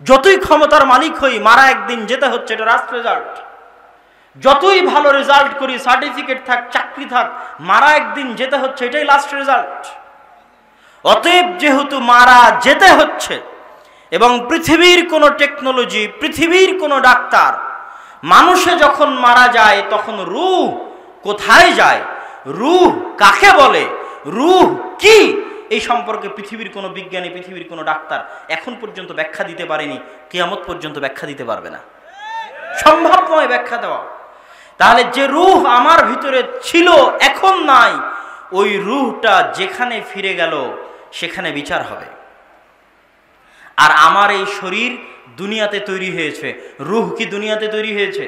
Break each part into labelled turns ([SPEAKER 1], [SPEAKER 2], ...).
[SPEAKER 1] যতই ক্ষমতার মালিক হই, মারা একদিন যেতে হচ্ছে, এটা লাস্ট রেজাল্ট। যতই ভালো রেজাল্ট করি, সার্টিফিকেট থাক, চাকরি থাক, মারা একদিন যেতে হচ্ছে, এটাই লাস্ট রেজাল্ট। অতএব যেহেতু মারা যেতে হচ্ছে, এবং পৃথিবীর কোনো টেকনোলজি, পৃথিবীর কোনো ডাক্তার, মানুষে যখন মারা যায় তখন রূহ কোথায় যায়, রূহ কাকে বলে, রূহ কি, এই সম্পর্কে পৃথিবীর কোনো বিজ্ঞানী, পৃথিবীর কোনো ডাক্তার এখন পর্যন্ত ব্যাখ্যা দিতে পারেনি, কিয়ামত পর্যন্ত ব্যাখ্যা দিতে পারবে না, সম্ভব নয় ব্যাখ্যা দেওয়া। তাহলে যে রূহ আমার ভিতরে ছিল এখন নাই, ওই রূহটা যেখানে ফিরে গেল সেখানে বিচার হবে। আর আমার এই শরীর দুনিয়াতে তৈরি হয়েছে, রূহ কি দুনিয়াতে তৈরি হয়েছে?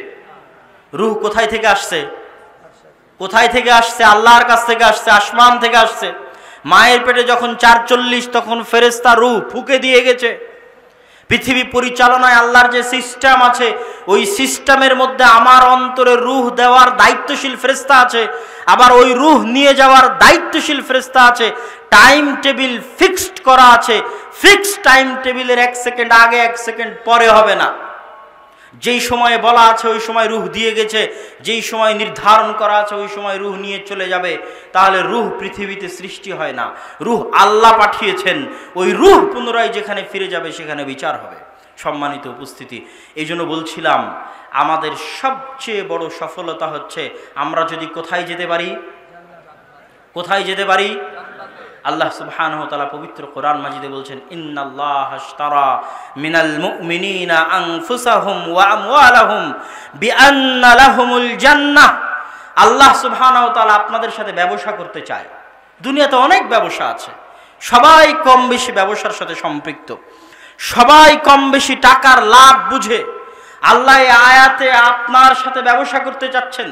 [SPEAKER 1] রূহ কোথায় থেকে আসছে? কোথায় থেকে আসছে? আল্লাহর কাছ থেকে আসছে, আসমান থেকে আসছে। মায়ের পেটে যখন ৪৪ তখন ফেরেশতা রূহ ফুঁকে দিয়ে গেছে। পৃথিবী পরিচালনায় আল্লাহর যে সিস্টেম আছে, ওই সিস্টেমের মধ্যে আমার অন্তরে রূহ দেওয়ার দায়িত্বশীল ফেরেশতা আছে, আবার ওই রূহ নিয়ে যাওয়ার দায়িত্বশীল ফেরেশতা আছে। টাইম টেবিল ফিক্সড করা আছে, ফিক্সড টাইম টেবিলের 1 সেকেন্ড আগে 1 সেকেন্ড পরে হবে না। যেই সময়ে বলা আছে ওই সময় রূহ দিয়ে গেছে, যেই সময় নির্ধারণ করা আছে ওই সময় রূহ নিয়ে চলে যাবে। তাহলে রূহ পৃথিবীতে সৃষ্টি হয় না, রূহ আল্লাহ পাঠিয়েছেন। ওই রূহ পুনরায় যেখানে ফিরে যাবে সেখানে বিচার হবে। সম্মানিত উপস্থিতি, এই জন্য বলছিলাম আমাদের সবচেয়ে বড় সফলতা হচ্ছে আমরা যদি কোথায় যেতে পারি, কোথায় যেতে পারি? আল্লাহ সুবহানাহু ওয়া তাআলা পবিত্র কোরআন মাজিদে বলছেন, ইন্নাল্লাহা আশতারা মিনাল মুমিনিনা আনফুসাহুম ওয়া আমওয়ালাহুম বিআন্না লাহুমুল জান্নাহ। আল্লাহ সুবহানাহু ওয়া তাআলা আপনাদের সাথে ব্যবসা করতে চায়। দুনিয়াতে অনেক ব্যবসা আছে, সবাই কম বেশি ব্যবসার সাথে সম্পৃক্ত, সবাই কম বেশি টাকার লাভ বুঝে। আল্লাহ এই আয়াতে আপনার সাথে ব্যবসা করতে চাচ্ছেন।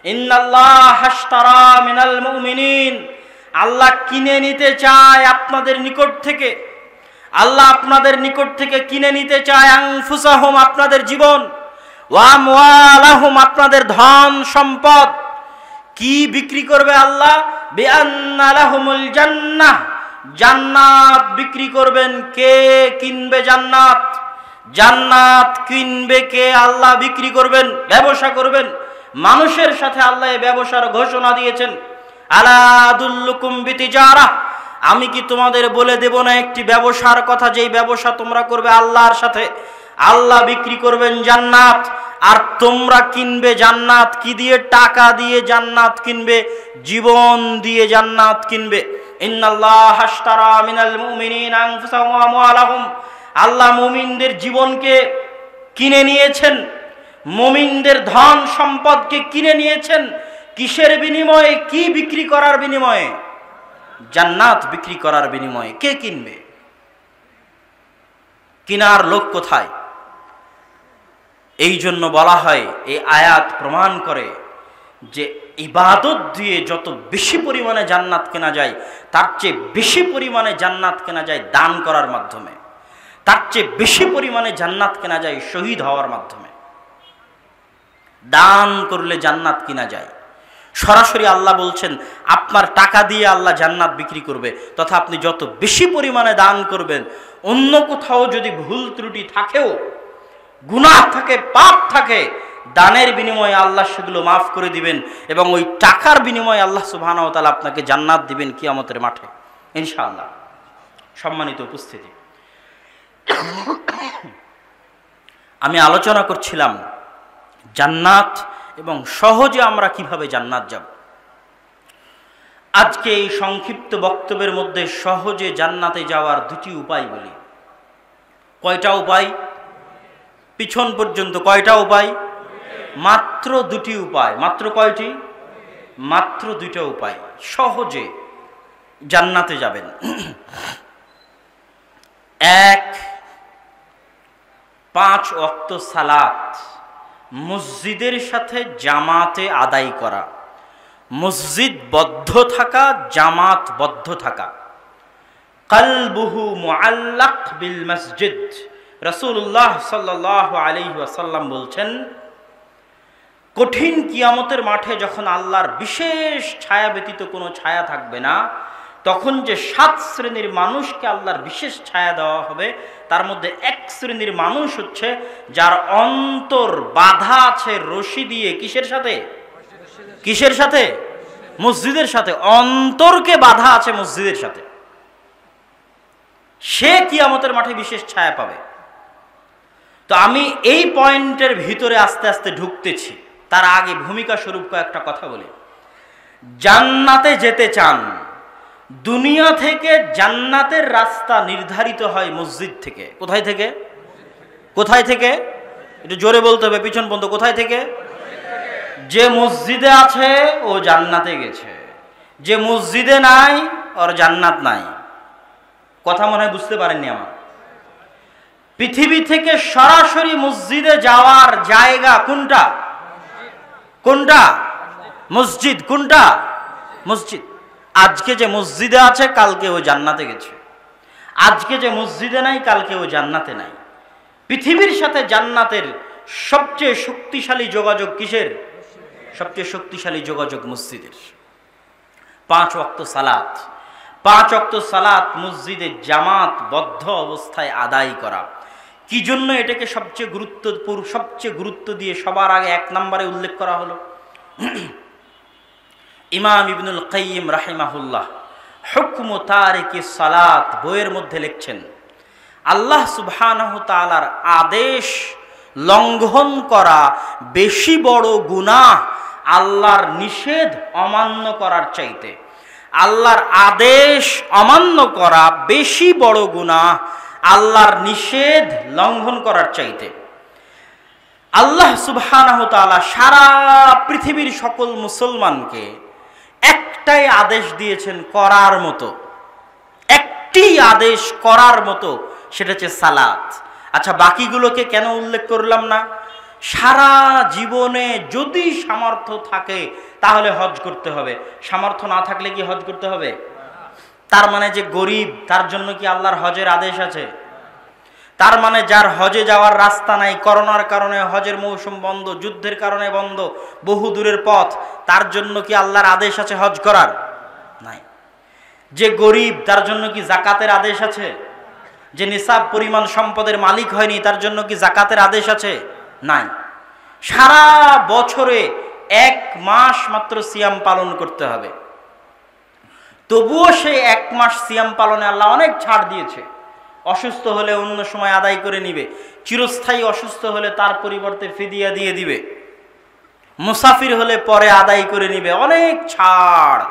[SPEAKER 1] ইন্নাল্লাহা আশতারা মিনাল মুমিনিন, আল্লাহ কিনে নিতে চায় আপনাদের নিকট থেকে, আল্লাহ আপনাদের নিকট থেকে কিনে নিতে চায় আনফুসাহুম, আপনাদের জীবন, ওয়া আমওয়ালাহুম, আপনাদের ধন সম্পদ। কি বিক্রি করবে আল্লাহ? বিআন্না লাহুমুল জান্নাহ, জান্নাত বিক্রি করবেন। কে কিনবে জান্নাত? জান্নাত কিনবে কে? আল্লাহ বিক্রি করবেন, ব্যবসা করবেন। মানুষের সাথে আল্লাহ এই ব্যবসার ঘোষণা দিয়েছেন। আলা আদুল্লুকুম বিতিজারাহ, আমি কি তোমাদের বলে দেব না একটি ব্যবসার কথা, যেই ব্যবসা তোমরা করবে আল্লাহর সাথে? আল্লাহ বিক্রি করবেন জান্নাত, আর তোমরা কিনবে জান্নাত। কি দিয়ে? টাকা দিয়ে জান্নাত কিনবে, জীবন দিয়ে জান্নাত কিনবে। ইন্নাল্লাহা আশতারা মিনাল মুমিনিনা আনফুসাহুম ওয়া আমওয়ালাহুম, আল্লাহ মুমিনদের জীবনকে কিনে নিয়েছেন, মুমিনদের ধন সম্পদকে কিনে নিয়েছেন। কিসের বিনিময়ে? কি বিক্রি করার বিনিময়ে? জান্নাত বিক্রি করার বিনিময়ে। কে কিনবে? কিনার লোক কোথায়? এই জন্য বলা হয়, এই আয়াত প্রমাণ করে যে ইবাদত দিয়ে যত বেশি পরিমাণে জান্নাত কেনা যায়, তার চেয়ে বেশি পরিমাণে জান্নাত কেনা যায় দান করার মাধ্যমে, তার চেয়ে বেশি পরিমাণে জান্নাত কেনা যায় শহীদ হওয়ার মাধ্যমে। দান করলে জান্নাত কিনা যায়। সরাসরি আল্লাহ বলছেন আপনার টাকা দিয়ে আল্লাহ জান্নাত বিক্রি করবে, তথা আপনি যত বেশি পরিমাণে দান করবেন, অন্য কোথাও যদি ভুল ত্রুটি থাকেও, গুনাহ থাকে, পাপ থাকে, দানের বিনিময়ে আল্লাহ সেগুলো মাফ করে দিবেন, এবং ওই টাকার বিনিময়ে আল্লাহ সুবহানাহু ওয়া তাআলা আপনাকে জান্নাত দিবেন কিয়ামতের মাঠে ইনশাআল্লাহ। সম্মানিত উপস্থিতি, আমি আলোচনা করছিলাম জান্নাত এবং সহজে আমরা কিভাবে জান্নাত যাব। আজকে এই সংক্ষিপ্ত বক্তব্যের মধ্যে সহজে জান্নাতে যাওয়ার দুটি উপায় বলি। কয়টা উপায়? পিছন পর্যন্ত কয়টা উপায়? মাত্র দুটি উপায়। মাত্র কয়টি? মাত্র দুইটা উপায় সহজে জান্নাতে যাবেন। এক, 5 ওয়াক্ত সালাত মসজিদের সাথে জামাতে আদায় করা, মসজিদ বদ্ধ থাকা, জামাত বদ্ধ থাকা। কলবুহু মুআল্লাক বিল মসজিদ, রাসূলুল্লাহ সাল্লাল্লাহু আলাইহি ওয়াসাল্লাম বলছেন, কঠিন কিয়ামতের মাঠে যখন আল্লাহর বিশেষ ছায়া ব্যতীত কোনো ছায়া থাকবে না, তখন যে 7 শ্রেণীর মানুষকে আল্লাহর বিশেষ ছায়া দেওয়া হবে, তার মধ্যে এক শ্রেণীর মানুষ হচ্ছে যার অন্তর বাধা আছে রশি দিয়ে। কিসের সাথে? কিসের সাথে? মসজিদের সাথে। অন্তরকে বাধা আছে মসজিদের সাথে। সে কিয়ামতের মাঠে বিশেষ ছায়া পাবে। তো আমি এই পয়েন্টের ভিতরে আস্তে আস্তে ঢুকতেছি, তার আগে ভূমিকা স্বরূপ কয়েকটা কথা বলি। জান্নাতে যেতে চান, দুনিয়া থেকে জান্নাতের রাস্তা নির্ধারিত হয় মসজিদ থেকে। কোথায় থেকে? কোথায় থেকে? একটু জোরে বলতে হবে, পিছন পর্যন্ত। কোথায় থেকে? যে মসজিদে আছে ও জান্নাতে গেছে, যে মসজিদে নাই ওর জান্নাত নাই। কথা মনে হয় বুঝতে পারেননি আমার। পৃথিবী থেকে সরাসরি মসজিদে যাওয়ার জায়গা কোনটা? কোনটা? মসজিদ। কোনটা? মসজিদ। আজকে যে মসজিদে আছে কালকে ও জান্নাতে গেছে, আজকে যে মসজিদে নাই কালকে ও জান্নাতে নাই। পৃথিবীর সাথে জান্নাতের সবচেয়ে শক্তিশালী যোগাযোগ কিসের? সবচেয়ে শক্তিশালী যোগাযোগ মসজিদের। 5 ওয়াক্ত সালাত, 5 ওয়াক্ত সালাত মসজিদে জামাতবদ্ধ অবস্থায় আদায় করা। কি জন্য এটাকে সবচেয়ে গুরুত্ব দিয়ে সবার আগে 1 নম্বরে উল্লেখ করা হলো? ইমাম ইবনুল কাইয়িম রাহিমাহুল্লাহ হুকম তারিকি সালাত বইয়ের মধ্যে লিখছেন, আল্লাহ সুবহানাহু তাআলার আদেশ লঙ্ঘন করা বেশি বড় গুনাহ আল্লাহর নিষেধ অমান্য করার চাইতে। আল্লাহর আদেশ অমান্য করা বেশি বড় গুনাহ আল্লাহর নিষেধ লঙ্ঘন করার চাইতে। আল্লাহ সুবহানাহু তাআলা সারা পৃথিবীর সকল মুসলমানকে একটাই আদেশ দিয়েছেন করার মতো, একটি আদেশ করার মতো, সেটা হচ্ছে সালাত। আচ্ছা, বাকিগুলোকে কেন উল্লেখ করলাম না? সারা জীবনে যদি সামর্থ্য থাকে তাহলে হজ করতে হবে, সামর্থ্য না থাকলে কি হজ করতে হবে? তার মানে যে গরিব তার জন্য কি আল্লাহর হজের আদেশ আছে? তার মানে যার হজে যাওয়ার রাস্তা নাই, করোনার কারণে হজের মৌসুম বন্ধ, যুদ্ধের কারণে বন্ধ, বহু দূরের পথ, তার জন্য কি আল্লাহর আদেশ আছে হজ করার? নাই। যে গরিব তার জন্য কি জাকাতের আদেশ আছে? যে নিসাব পরিমাণ সম্পদের মালিক হয়নি তার জন্য কি জাকাতের আদেশ আছে? নাই। সারা বছরে 1 মাস মাত্র সিয়াম পালন করতে হবে, তবুও সেই 1 মাস সিয়াম পালনে আল্লাহ অনেক ছাড় দিয়েছে। অসুস্থ হলে অন্য সময় আদায় করে নিবে, চিরস্থায়ী অসুস্থ হলে তার পরিবর্তে ফিদিয়া দিয়ে দিবে, মুসাফির হলে পরে আদায় করে নিবে, অনেক ছাড়।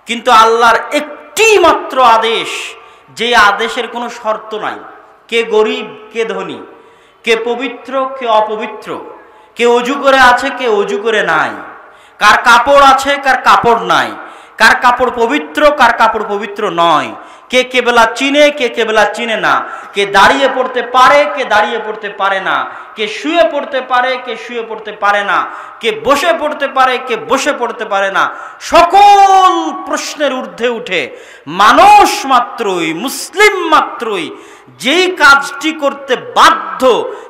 [SPEAKER 1] কিন্তু আল্লাহর একটি মাত্র আদেশ, যে আদেশের কোনো শর্ত নাই। কে গরিব কে ধনী, কে পবিত্র কে অপবিত্র, কে অজু করে আছে কে অজু করে নাই, কার কাপড় আছে কার কাপড় নাই, কার কাপড় পবিত্র কার কাপড় পবিত্র নয়, কে কেবলা চিনে কে কেবলা চিনে না, কে দাঁড়িয়ে পড়তে পারে কে দাঁড়িয়ে পড়তে পারে না, কে শুয়ে পড়তে পারে কে শুয়ে পড়তে পারে না, কে বসে পড়তে পারে কে বসে পড়তে পারে না। সকল প্রশ্নের ঊর্ধ্বে উঠে মানুষ মাত্রই, মুসলিম মাত্রই যেই কাজটি করতে বাধ্য,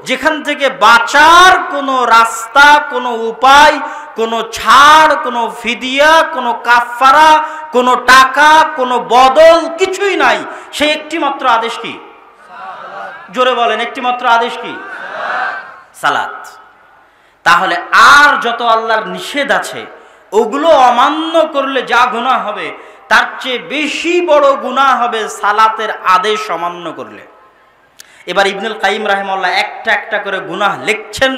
[SPEAKER 1] যেখান থেকে বাঁচার কোনো রাস্তা, কোনো উপায়, কোনো ছাড়, কোনো ফিদিয়া, কোনো কাফারা, কোনো টাকা, কোনো বদল কিছুই নাই, সেই একটি মাত্র আদেশ কি? জোরে বলেন, একটি মাত্র আদেশ কি? সালাত। তাহলে আর যত আল্লাহর নিষেধ আছে ওগুলো অমান্য করলে যা গুনাহ হবে তার চেয়ে বেশি বড় গুনাহ হবে সালাতের আদেশ অমান্য করলে। এবার ইবনুল কাইয়িম রাহিমাহুল্লাহ একটা একটা করে গুনাহ লিখছেন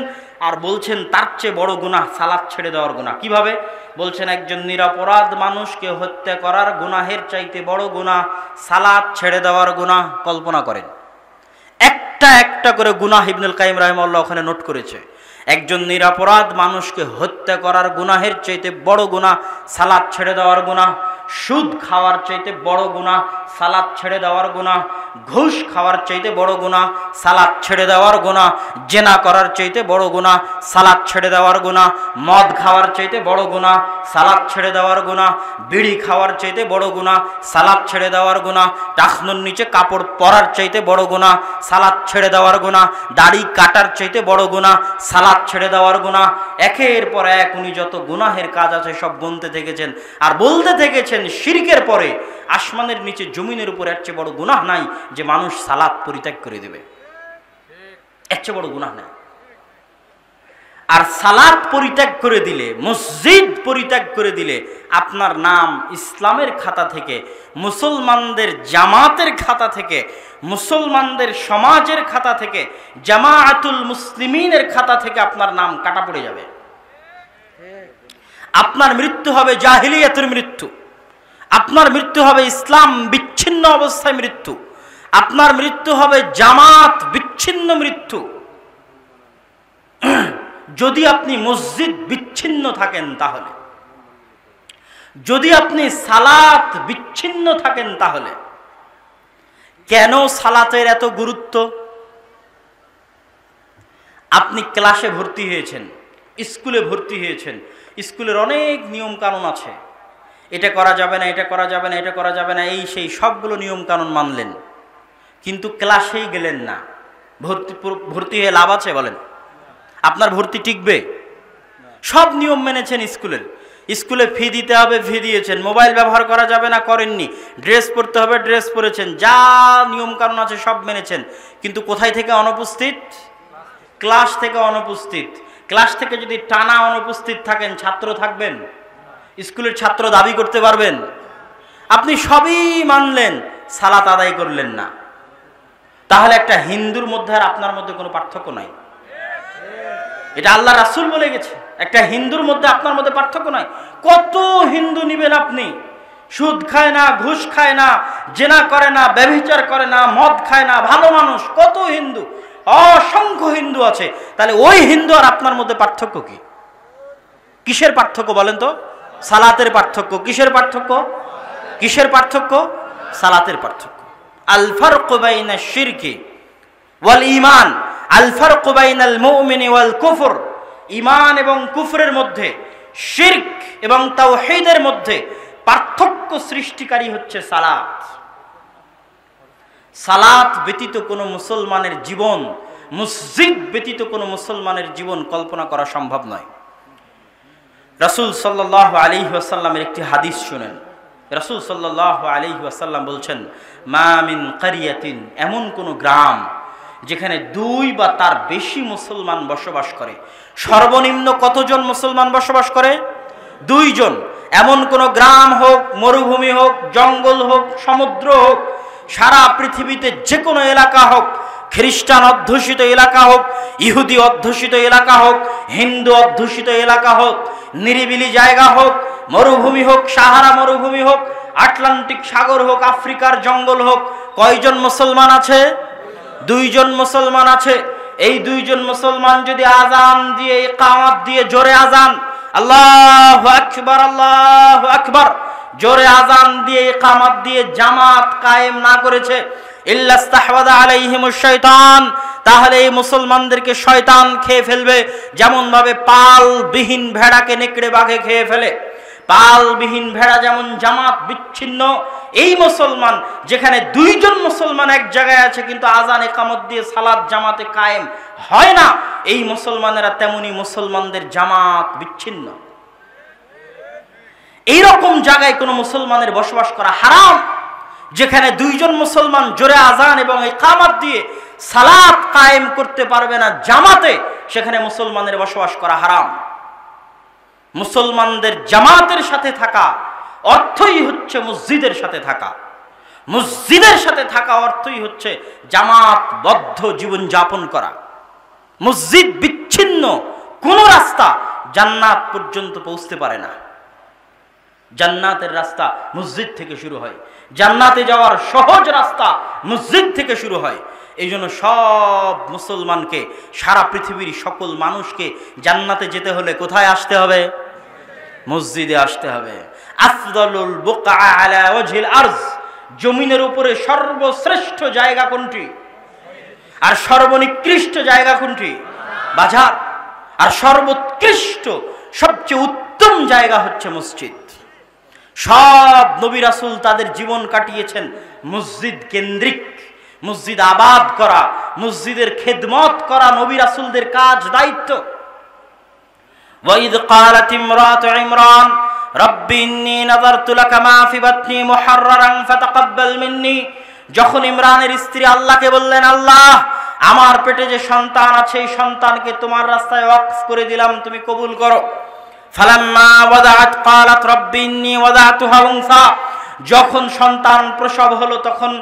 [SPEAKER 1] আর বলছেন তার চেয়ে বড় গুনাহ সালাত ছেড়ে দেওয়ার গুনাহ। কিভাবে? বলছেন একজন নিরপরাধ মানুষকে হত্যা করার গুনাহের চাইতে বড় গুনাহ সালাত ছেড়ে দেওয়ার গুনাহ। কল্পনা করেন, একটা একটা করে গুনাহ ইবনুল কাইয়িম রাহিমাহুল্লাহ ওখানে নোট করেছে। একজন নিরপরাধ মানুষকে হত্যা করার গুনাহের চাইতে বড় গুনাহ সালাত ছেড়ে দেওয়ার গুনাহ। সুদ খাওয়ার চাইতে বড় গুনাহ সালাত ছেড়ে দেওয়ার গুনাহ। ঘুষ খাওয়ার চাইতে বড় গুনাহ সালাত ছেড়ে দেওয়ার গুনাহ। জেনা করার চাইতে বড় গুনাহ সালাত ছেড়ে দেওয়ার গুনাহ। মদ খাওয়ার চাইতে বড় গুনাহ সালাত ছেড়ে দেওয়ার গুনাহ। বিড়ি খাওয়ার চাইতে বড় গুনাহ সালাত ছেড়ে দেওয়ার গুনাহ। টাকনুর নিচে কাপড় পরার চাইতে বড় গুনাহ সালাত ছেড়ে দেওয়ার গুনাহ। দাড়ি কাটার চাইতে বড় গুনাহ সালাত ছেড়ে দেওয়ার গুনাহ। একের পর এক উনি যত গুনাহের কাজ আছে সব গুনতে থেকেছেন আর বলতে থেকেছেন শিরকের পরে আসমানের নিচে জমিনের উপরে এর চেয়ে বড় গুনাহ নাই যে মানুষ সালাত পরিত্যাগ করে দেবে, এর চেয়ে বড় গুনাহ নাই। আর সালাত পরিত্যাগ করে দিলে, মসজিদ পরিত্যাগ করে দিলে আপনার নাম ইসলামের খাতা থেকে, মুসলমানদের জামাতের খাতা থেকে, মুসলমানদের সমাজের খাতা থেকে, জামাআতুল মুসলিমিনের খাতা থেকে আপনার নাম কাটা পড়ে যাবে। আপনার মৃত্যু হবে জাহিলিয়াতের মৃত্যু, আপনার মৃত্যু হবে ইসলাম বিচ্ছিন্ন অবস্থায় মৃত্যু, আপনার মৃত্যু হবে জামাত বিচ্ছিন্ন মৃত্যু। যদি আপনি মসজিদ বিচ্ছিন্ন থাকেন তাহলে, যদি আপনি সালাত বিচ্ছিন্ন থাকেন তাহলে, কেন সালাতের এত গুরুত্ব? আপনি ক্লাসে ভর্তি হয়েছেন, স্কুলে ভর্তি হয়েছেন, স্কুলের অনেক নিয়ম কানুন আছে, এটা করা যাবে না, এটা করা যাবে না, এটা করা যাবে না, এই সেই সবগুলো নিয়ম কানুন মানলেন, কিন্তু ক্লাসেই গেলেন না। ভর্তি হয়ে লাভ আছে বলেন? আপনার ভর্তি টিকবে? সব নিয়ম মেনেছেন স্কুলের, স্কুলে ফি দিতে হবে, ফি দিয়েছেন, মোবাইল ব্যবহার করা যাবে না, করেননি, ড্রেস পরতে হবে, ড্রেস পরেছেন, যা নিয়ম কানুন আছে সব মেনেছেন, কিন্তু কোথায় থেকে অনুপস্থিত? ক্লাস থেকে অনুপস্থিত। ক্লাস থেকে যদি টানা অনুপস্থিত থাকেন, ছাত্র থাকবেন? স্কুলের ছাত্র দাবি করতে পারবেন? আপনি সবই মানলেন, সালাত আদায় করলেন না, তাহলে একটা হিন্দুর মধ্যে আর আপনার মধ্যে কোনো পার্থক্য নাই। এটা আল্লাহ রাসূল বলে গেছে, একটা হিন্দুর মধ্যে আপনার মধ্যে পার্থক্য নাই। কত হিন্দু নিবেন আপনি? সুদ খায় না, ঘুষ খায় না, জেনা করে না, ব্যভিচার করে না, মদ খায় না, ভালো মানুষ, কত হিন্দু, অসংখ্য হিন্দু আছে। তাহলে ওই হিন্দু আর আপনার মধ্যে পার্থক্য কি? কিসের পার্থক্য বলেন তো? সালাতের পার্থক্য। কিসের পার্থক্য? কিসের পার্থক্য? সালাতের পার্থক্য। আল ফারকু বাইনা শিরকি ওয়াল ঈমান, আল ফারকু বাইনাল মুমিনি ওয়াল কুফর, ঈমান এবং কুফরের মধ্যে, শিরক এবং তাওহীদের মধ্যে পার্থক্য সৃষ্টিকারী হচ্ছে সালাত। সালাত ব্যতীত কোনো মুসলমানের জীবন, মসজিদ ব্যতীত কোনো মুসলমানের জীবন কল্পনা করা সম্ভব নয়। রাসূল সাল্লাল্লাহু আলাইহি ওয়াসাল্লামের একটি হাদিস শুনেন। রাসূল সাল্লাল্লাহু আলাইহি ওয়াসাল্লাম বলছেন, মা মিন ক্বরিয়াতিন, এমন কোন গ্রাম যেখানে 2 বা তার বেশি মুসলমান বসবাস করে। সর্বনিম্ন কতজন মুসলমান বসবাস করে? 2 জন। এমন কোন গ্রাম হোক, মরুভূমি হোক, জঙ্গল হোক, সমুদ্র হোক, সারা পৃথিবীতে যে কোনো এলাকা হোক, খ্রিস্টান অধ্যুষিত এলাকা হোক, ইহুদি অধ্যুষিত এলাকা হোক, হিন্দু অধ্যুষিত এলাকা হোক, নিরিবিলি জায়গা হোক, মরুভূমি হোক, সাহারা মরুভূমি হোক, আটলান্টিক সাগর হোক, আফ্রিকার জঙ্গল হোক, কয়জন মুসলমান আছে? 2 জন মুসলমান আছে। এই 2 জন মুসলমান যদি আজান দিয়ে, ইকামত দিয়ে, জোরে আজান, আল্লাহু আকবার, আল্লাহু আকবার, জোরে আজান দিয়ে, ইকামত দিয়ে জামাত কায়েম না করেছে, ইল্লাস্তাহওয়াযা আলাইহিমুশ শাইতান, তাহলে এই মুসলমানদেরকে শয়তান খেয়ে ফেলবে, যেমন ভাবে পালবিহীন ভেড়াকে নেকড়ে বাঘে খেয়ে ফেলে। পালবিহীন ভেড়া যেমন জামাত বিচ্ছিন্ন, এই মুসলমান যেখানে 2 জন মুসলমান এক জায়গায় আছে কিন্তু আজান ইকামত দিয়ে সালাত জামাতে কায়েম হয় না, এই মুসলমানেরা তেমনি মুসলমানদের জামাত বিচ্ছিন্ন। এইরকম জায়গায় কোনো মুসলমানের বসবাস করা হারাম, যেখানে 2 জন মুসলমান জোরে আজান এবং ইকামত দিয়ে সালাত কায়েম করতে পারবে না জামাতে, সেখানে মুসলমানের বসবাস করা হারাম। মুসলমানদের জামাতের সাথে থাকা অর্থই হচ্ছে মসজিদের সাথে থাকা, মসজিদের সাথে থাকা অর্থই হচ্ছে জামাতবদ্ধ জীবন যাপন করা। মসজিদ বিচ্ছিন্ন কোন রাস্তা জান্নাত পর্যন্ত পৌঁছতে পারে না। জান্নাতের রাস্তা মসজিদ থেকে শুরু হয়, জান্নাতে যাওয়ার সহজ রাস্তা মসজিদ থেকে শুরু হয়। এই জন্য সব মুসলমানকে, সারা পৃথিবীর সকল মানুষকে জান্নাতে যেতে হলে কোথায় আসতে হবে? মসজিদে আসতে হবে। আফদালুল বুকআ আলা ওয়াজহিল আরজ, জমিনের উপরে সর্বশ্রেষ্ঠ জায়গা কোনটি? আর সর্বনিকৃষ্ট জায়গা কোনটি? বাজার। আর সর্বোৎকৃষ্ট, সবচেয়ে উত্তম জায়গা হচ্ছে মসজিদ। সব নবী রাসূল তাদের জীবন কাটিয়েছেন মসজিদ কেন্দ্রিক। মসজিদ আবাদ করা, মসজিদের খেদমত করা নবী রাসূলদের কাজ, দায়িত্ব। ওয়াইদ ক্বালাত ইমরাতু ইমরান রব্বি ইন্নী নাযারতু লাকা মা ফি বাতনি মুহাররারান ফাতাকাব্বাল মিন্নি। যখন ইমরানের স্ত্রী আল্লাহকে বললেন, আল্লাহ আমার পেটে যে সন্তান আছে এই সন্তানকে তোমার রাস্তায় ওয়াকফ করে দিলাম, তুমি কবুল করো। ফালাম্মা ওয়াদাআত ক্বালাত রব্বি ইন্নী ওয়াদাতুহা উনসা। যখন সন্তান প্রসব হলো তখন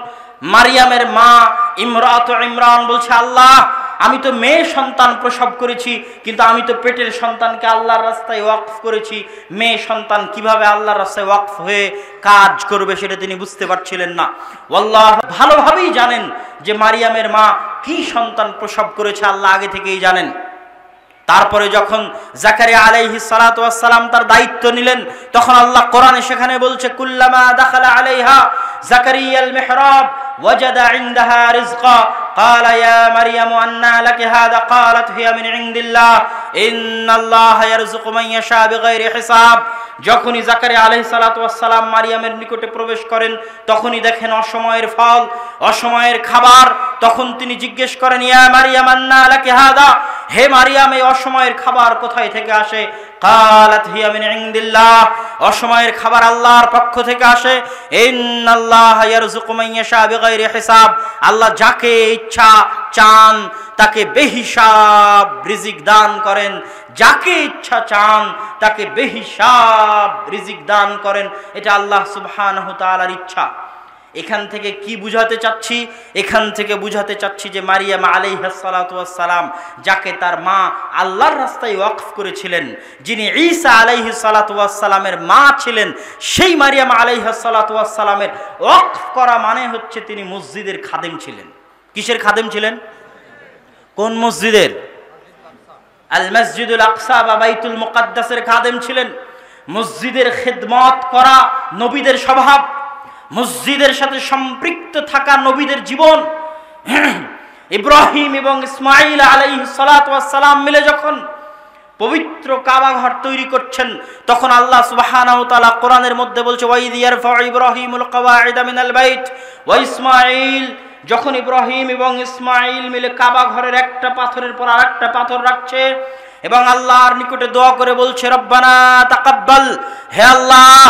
[SPEAKER 1] মারিয়ামের মা ইমরাতু ইমরান বলছে, আল্লাহ আমি তো মেয়ে সন্তান প্রসব করেছি, কিন্তু আমি তো পেটের সন্তানকে আল্লাহর রাস্তায় ওয়াকফ করেছি, মেয়ে সন্তান কিভাবে আল্লাহর রাস্তায় ওয়াকফ হয়ে কাজ করবে সেটা তিনি বুঝতে পারছিলেন না। আল্লাহ ভালোভাবেই জানেন যে মারিয়ামের মা কি সন্তান প্রসব করেছে, আল্লাহ আগে থেকেই জানেন। তারপরে যখন জাকারিয়া আলাইহিস সালাতু ওয়াস সালাম তার দায়িত্ব নিলেন, তখন আল্লাহ কোরআনে সেখানে বলছে, কুল্লামা দাখালা আলাইহা জাকারিয়াল মিহরাব ওয়াজাদা ইনদাহা রিজকা ক্বালা ইয়া মারইয়ামু আন্না লাকি হাদা ক্বালাত হিয়া মিন ইনদিল্লাহ ইন্নাল্লাহা ইয়ারযুকু মান ইয়াশা বিগাইরি হিসাব। যখনই জাকারিয়া আলাইহিস সালাতু ওয়াস সালাম মারিয়ামের নিকটে প্রবেশ করেন তখনই দেখেন অসময়ের ফল, অসময়ের খাবার। তখন তিনি জিজ্ঞেস করেন, ইয়া মারইয়াম আন্না লাকি হাদা, হে মারিয়াম এই অসময়ের খাবার কোথায় থেকে আসে? ক্বালাত হিয়া মিন ইনদিল্লাহ, অসময়ের খাবার আল্লাহর পক্ষ থেকে আসে। ইন্নাল্লাহা ইয়ারযুকু মান ইয়াশা বিগাইরি হিসাব, আল্লাহ যাকে ইচ্ছা চান তাকে বেহিসাব রিজিক দান করেন, যাকে ইচ্ছা চান তাকে বেহিসাব রিজিক দান করেন। এটা আল্লাহ সুবহানাহু তাআলার ইচ্ছা। এখান থেকে কি বুঝাতে চাচ্ছি? এখান থেকে বুঝাতে চাচ্ছি যে মারিয়াম আলাইহিস সালাতু ওয়াস সালাম যাকে তার মা আল্লাহর রাস্তায় ওয়াকফ করেছিলেন, যিনি ঈসা আলাইহিস সালাতু ওয়াস সালামের মা ছিলেন, সেই মারিয়াম আলাইহিস সালাতু ওয়াস সালামের ওয়াকফ করা মানে হচ্ছে তিনি মসজিদের খাদেম ছিলেন। কিসের খাদেম ছিলেন? কোন মসজিদের? আল মসজিদুল আকসা বা বাইতুল মুকাদ্দাসের খাদেম ছিলেন। মসজিদের খিদমত করা নবীদের স্বভাব, মসজিদের সাথে সম্পৃক্ত থাকা নবীদের জীবন। ইব্রাহিম এবং ইসমাঈল আলাইহিস সালাতু ওয়াস সালাম মিলে যখন পবিত্র কাবা ঘর তৈরি করছেন তখন আল্লাহ সুবহানাহু ওয়া তাআলা কোরআনের মধ্যে বলছে, ওয়াইদ ইয়ারফাউ ইব্রাহিমুল কওয়াইদা মিনাল বাইত ওয়া ইসমাঈল। যখন ইব্রাহিম এবং ইসমাঈল মিলে কাবা ঘরের একটা পাথরের পর আরেকটা পাথর রাখছে এবং আল্লাহর নিকটে দোয়া করে বলছে, রব্বানা তাকাব্বাল, হে আল্লাহ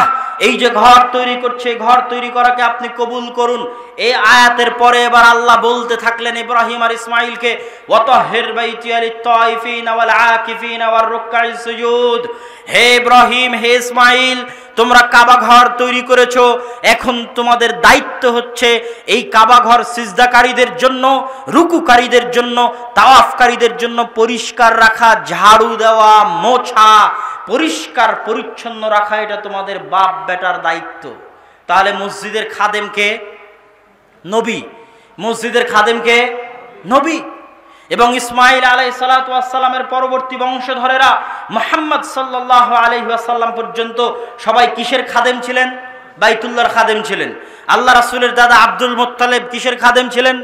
[SPEAKER 1] এই যে ঘর তৈরি করছে, ঘর তৈরি করাকে আপনি কবুল করুন। এই আয়াতের পরে এবার আল্লাহ বলতে থাকলেন ইব্রাহিম আর ইসমাঈলকে, ওয়াতাহির বাইতিয়া লিত-তাইফিনা ওয়াল আকিফিনা ওয়ার রুকআইস সুজুদ। হে ইব্রাহিম, হে ইসমাঈল, তোমরা কাবা ঘর তৈরি করেছো, এখন তোমাদের দায়িত্ব হচ্ছে এই কাবা ঘর সিজদাকারীদের জন্য, রুকুকারীদের জন্য, তাওয়াফকারীদের জন্য পরিষ্কার রাখা, ঝাড়ু দেওয়া, মোছা, পরিষ্কার পরিচ্ছন্ন রাখা, এটা তোমাদের বাপ বেটার দায়িত্ব। তাহলে মসজিদের খাদেমকে নবী, মসজিদের খাদেমকে নবী। এবং ইসমাঈল আলাইহিস সালাতু ওয়াস সালামের পরবর্তী বংশধরেরা মুহাম্মদ সাল্লাল্লাহু আলাইহি ওয়াসাল্লাম পর্যন্ত সবাই কিসের খাদেম ছিলেন? বাইতুল্লাহর খাদেম ছিলেন। আল্লাহ রাসূলের দাদা আব্দুল মুত্তালিব কিসের খাদেম ছিলেন?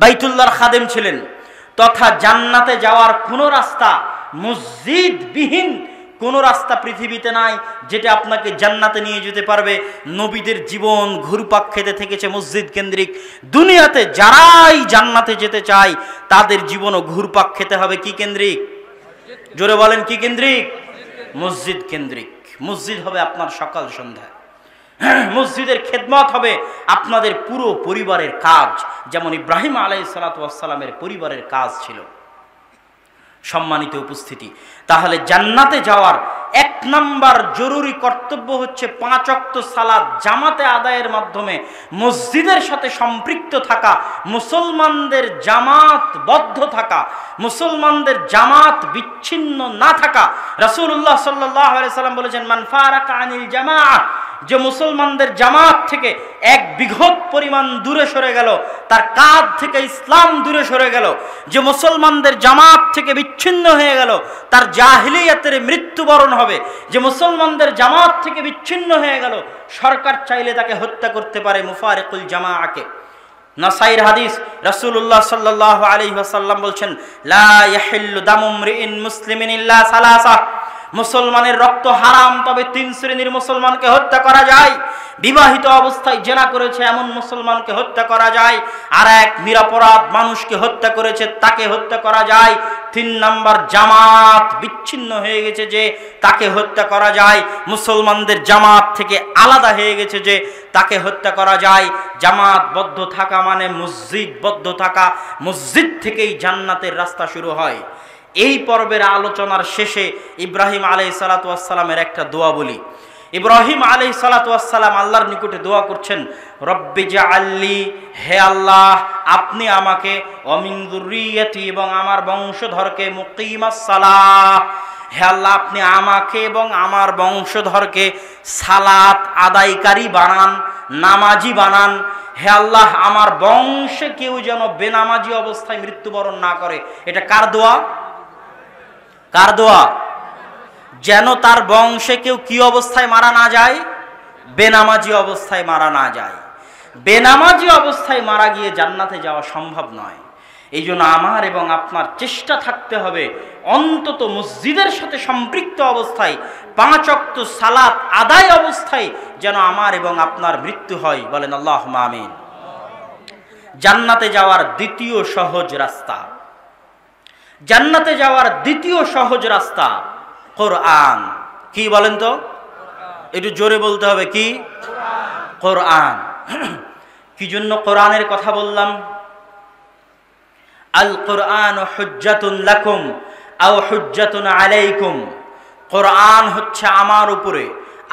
[SPEAKER 1] বাইতুল্লাহর খাদেম ছিলেন। তথা জান্নাতে যাওয়ার কোনো রাস্তা, মসজিদবিহীন কোনো রাস্তা পৃথিবীতে নাই যেটা আপনাকে জান্নাতে নিয়ে যেতে পারবে। নবীদের জীবন ঘুরপাক খেতে থেকেছে মসজিদ কেন্দ্রিক। দুনিয়াতে যারাই জান্নাতে যেতে চায় তাদের জীবনও ঘুরপাক খেতে হবে কি কেন্দ্রিক? জোরে বলেন, কি কেন্দ্রিক? মসজিদ কেন্দ্রিক। মসজিদ হবে আপনার সকাল সন্ধ্যা, মসজিদের খেদমত হবে আপনাদের পুরো পরিবারের কাজ, যেমন ইব্রাহিম আলাইহিস সালাতু ওয়াস সালামের পরিবারের কাজ ছিল। সম্মানিত উপস্থিতি, তাহলে জান্নাতে যাওয়ার এক নাম্বার জরুরি কর্তব্য হচ্ছে 5 ওয়াক্ত সালাত জামাতে আদায়ের মাধ্যমে মসজিদের সাথে সম্পৃক্ত থাকা, মুসলমানদের জামাতবদ্ধ থাকা, মুসলমানদের জামাত বিচ্ছিন্ন না থাকা। রাসূলুল্লাহ সাল্লাল্লাহু আলাইহি সাল্লাম বলেছেন, মান ফারাকা আনিল জামাআহ, যে মুসলমানদের জামাত থেকে এক বিঘত পরিমাণ দূরে সরে গেল, তার কাঁধ থেকে ইসলাম দূরে সরে গেল। যে মুসলমানদের জামাত থেকে বিচ্ছিন্ন হয়ে গেল তার জাহিলিয়াতের মৃত্যুবরণ হবে। যে মুসলমানদের জামাত থেকে বিচ্ছিন্ন হয়ে গেল সরকার চাইলে তাকে হত্যা করতে পারে, মুফারিকুল জামাআকে। নাসাইর হাদিস, রাসূলুল্লাহ সাল্লাল্লাহু আলাইহি ওয়াসাল্লাম বলছেন, লা ইয়াহিল্লু দামু মরিইন মুসলিমিন ইল্লা সালাসা, মুসলমানের রক্ত হারাম, তবে 3 শ্রেণীর মুসলমানকে হত্যা করা যায়। বিবাহিত অবস্থায় জেনা করেছে এমন মুসলমানকে হত্যা করা যায়, আর এক নিরপরাধ মানুষকে হত্যা করেছে তাকে হত্যা করা যায়। 3 নাম্বার, জামাত বিচ্ছিন্ন হয়ে গেছে যে তাকে হত্যা করা যায়, মুসলমানদের জামাত থেকে আলাদা হয়ে গেছে যে তাকে হত্যা করা যায়। জামাতবদ্ধ থাকা মানে মসজিদবদ্ধ থাকা, মসজিদ থেকেই জান্নাতের রাস্তা শুরু হয়। এই পর্বের আলোচনার শেষে ইব্রাহিম আলাইহিস সালাতু ওয়াস সালামের একটা দোয়া বলি। ইব্রাহিম আলাইহিস সালাতু ওয়াস সালাম আল্লাহর নিকটে দোয়া করছেন, রব্বি জাআল্লি, হে আল্লাহ আপনি আমাকে ওমিন যুররিয়াতি, এবং আমার বংশধরকে মুকিমাস সালাহ, হে আল্লাহ আপনি আমাকে এবং আমার বংশধরকে সালাত আদায়কারী বানান, নামাজি বানান। হে আল্লাহ আমার বংশে কেউ যেন বেনামাজি অবস্থায় মৃত্যুবরণ না করে। এটা কার দোয়া? কার দোয়া? যেন তার বংশে কেউ কি অবস্থায় মারা না যায়? বেনামাজি অবস্থায় মারা না যায়। বেনামাজি অবস্থায় মারা গিয়ে জান্নাতে যাওয়া সম্ভব নয়। এই জন্য আমার এবং আপনার চেষ্টা থাকতে হবে অন্তত মসজিদের সাথে সম্পৃক্ত অবস্থায় 5 ওয়াক্ত সালাত আদায় অবস্থায় যেন আমার এবং আপনার মৃত্যু হয়। বলেন আল্লাহুম্মা আমিন। জান্নাতে যাওয়ার দ্বিতীয় সহজ রাস্তা, জান্নাতে যাওয়ার দ্বিতীয় সহজ রাস্তা কোরআন। কি বলেন তো? একটু জোরে বলতে হবে। কি? কোরআন। কি জন্য কোরআনের কথা বললাম? আল কোরআন হুজ্জাতুন লাকুম আও হুজ্জাতুন আলাইকুম। কোরআন হচ্ছে আমার উপরে,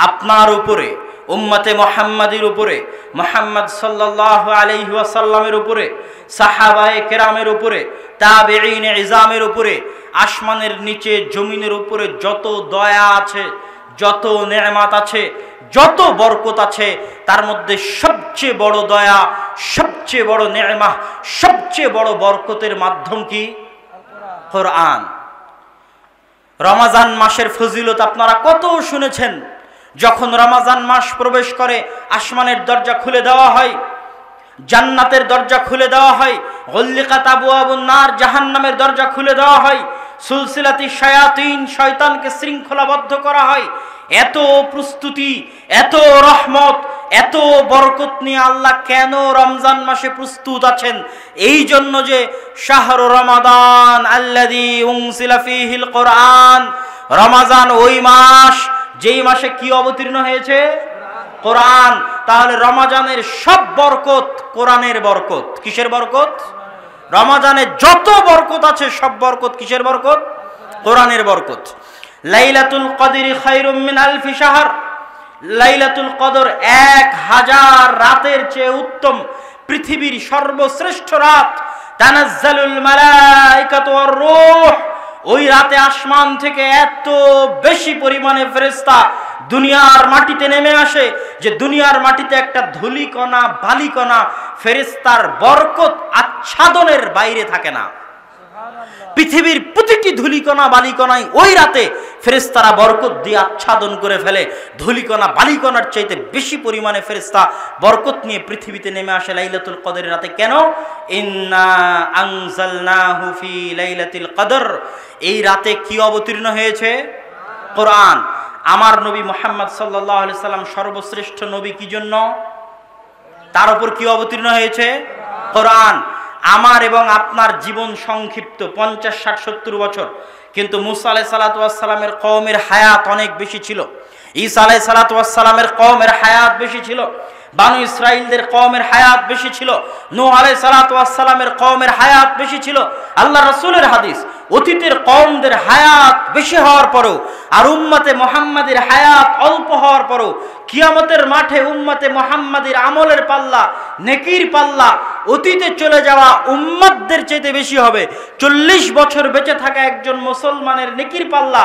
[SPEAKER 1] আপনার উপরে, উম্মতে মুহাম্মাদির উপরে, মুহাম্মদ সাল্লাল্লাহু আলাইহি ওয়াসাল্লামের উপরে, সাহাবায়ে কেরামের উপরে, তাবেঈন ইজামের উপরে, আসমানের নিচে জমিনের উপরে যত দয়া আছে, যত নেয়ামত আছে, যত বরকত আছে, তার মধ্যে সবচেয়ে বড় দয়া, সবচেয়ে বড় নেয়ামত, সবচেয়ে বড় বরকতের মাধ্যম কি? কোরআন। রমজান মাসের ফজিলত আপনারা কত শুনেছেন। যখন রমজান মাস প্রবেশ করে আসমানের দরজা খুলে দেওয়া হয়, জান্নাতের দরজা খুলে দেওয়া হয়, গুল্লিকাত আবওয়াবুন নার, জাহান্নামের দরজা খুলে দেওয়া হয়, সুলসিলাতি শায়াতিন, শয়তানকে শৃঙ্খলাবদ্ধ করা হয়। এত প্রস্তুতি, এত রহমত, এত বরকত নিয়ে আল্লাহ কেন রমজান মাসে প্রস্তুত আছেন? এই জন্য যে শাহরু রমাদান আল্লাযী উনজিলা ফীহিল কোরআন, রমজান ওই মাস যেই মাসে কি অবতীর্ণ হয়েছে? কোরআন। তাহলে রমজানের সব বরকত কোরআনের বরকত। কিসের বরকত? রমজানে যত বরকত আছে সব বরকত কিসের বরকত? কোরআনের বরকত। লাইলাতুল কদরি খায়রুম মিন আলফি শাহর, লাইলাতুল কদর 1000 রাতের চেয়ে উত্তম, পৃথিবীর সর্বশ্রেষ্ঠ রাত। তানাজ্জালুল মালাইকাতু ওয়ার রূহ, ওই রাতে আসমান থেকে এত বেশি পরিমাণে ফেরেশতা দুনিয়ার মাটিতে নেমে আসে যে দুনিয়ার মাটিতে একটা ধূলিকণা বালিকণা ফেরেশতার বরকত আচ্ছাদনের বাইরে থাকে না। পৃথিবীর প্রতিটি ধূলিকণা বালিকণায় ওই রাতে ফেরেশতারা বরকত দিয়ে আচ্ছাদন করে ফেলে। ধূলিকণা বালিকণার চাইতে বেশি পরিমাণে ফেরেশতা বরকত নিয়ে পৃথিবীতে নেমে আসে লাইলাতুল কদরের রাতে। কেন? ইন্না আনজালনাহু ফি লাইলাতিল কদর, এই রাতে কি অবতীর্ণ হয়েছে? কোরআন। আমার নবী মুহাম্মদ সাল্লাল্লাহু আলাইহি সাল্লাম সর্বশ্রেষ্ঠ নবী কি জন্য? তার উপর কি অবতীর্ণ হয়েছে? কোরআন। আমার এবং আপনার জীবন সংক্ষিপ্ত 50, 60, 70 বছর, কিন্তু মূসা আলাইহিস সালাতু ওয়াস সালামের কওমের হায়াত অনেক বেশি ছিল, ঈসা আলাইহিস সালাতু ওয়াস সালামের কওমের হায়াত বেশি ছিল, বানু ইসরাইলদের কওমের হায়াত বেশি ছিল, নূহ আলাইহিস সালাতু ওয়াস সালামের কওমের হায়াত বেশি ছিল। আল্লাহ রাসূলের হাদিস, অতীতের কওমদের হায়াত বেশি হওয়ার পরেও আর উম্মতে মুহাম্মাদের হায়াত অল্প হওয়ার পরেও কিয়ামতের মাঠে উম্মতে মুহাম্মাদের আমলের পাল্লা, নেকির পাল্লা অতীতে চলে যাওয়া উম্মতদের চেয়ে বেশি হবে। 40 বছর বেঁচে থাকা একজন মুসলমানের নেকির পাল্লা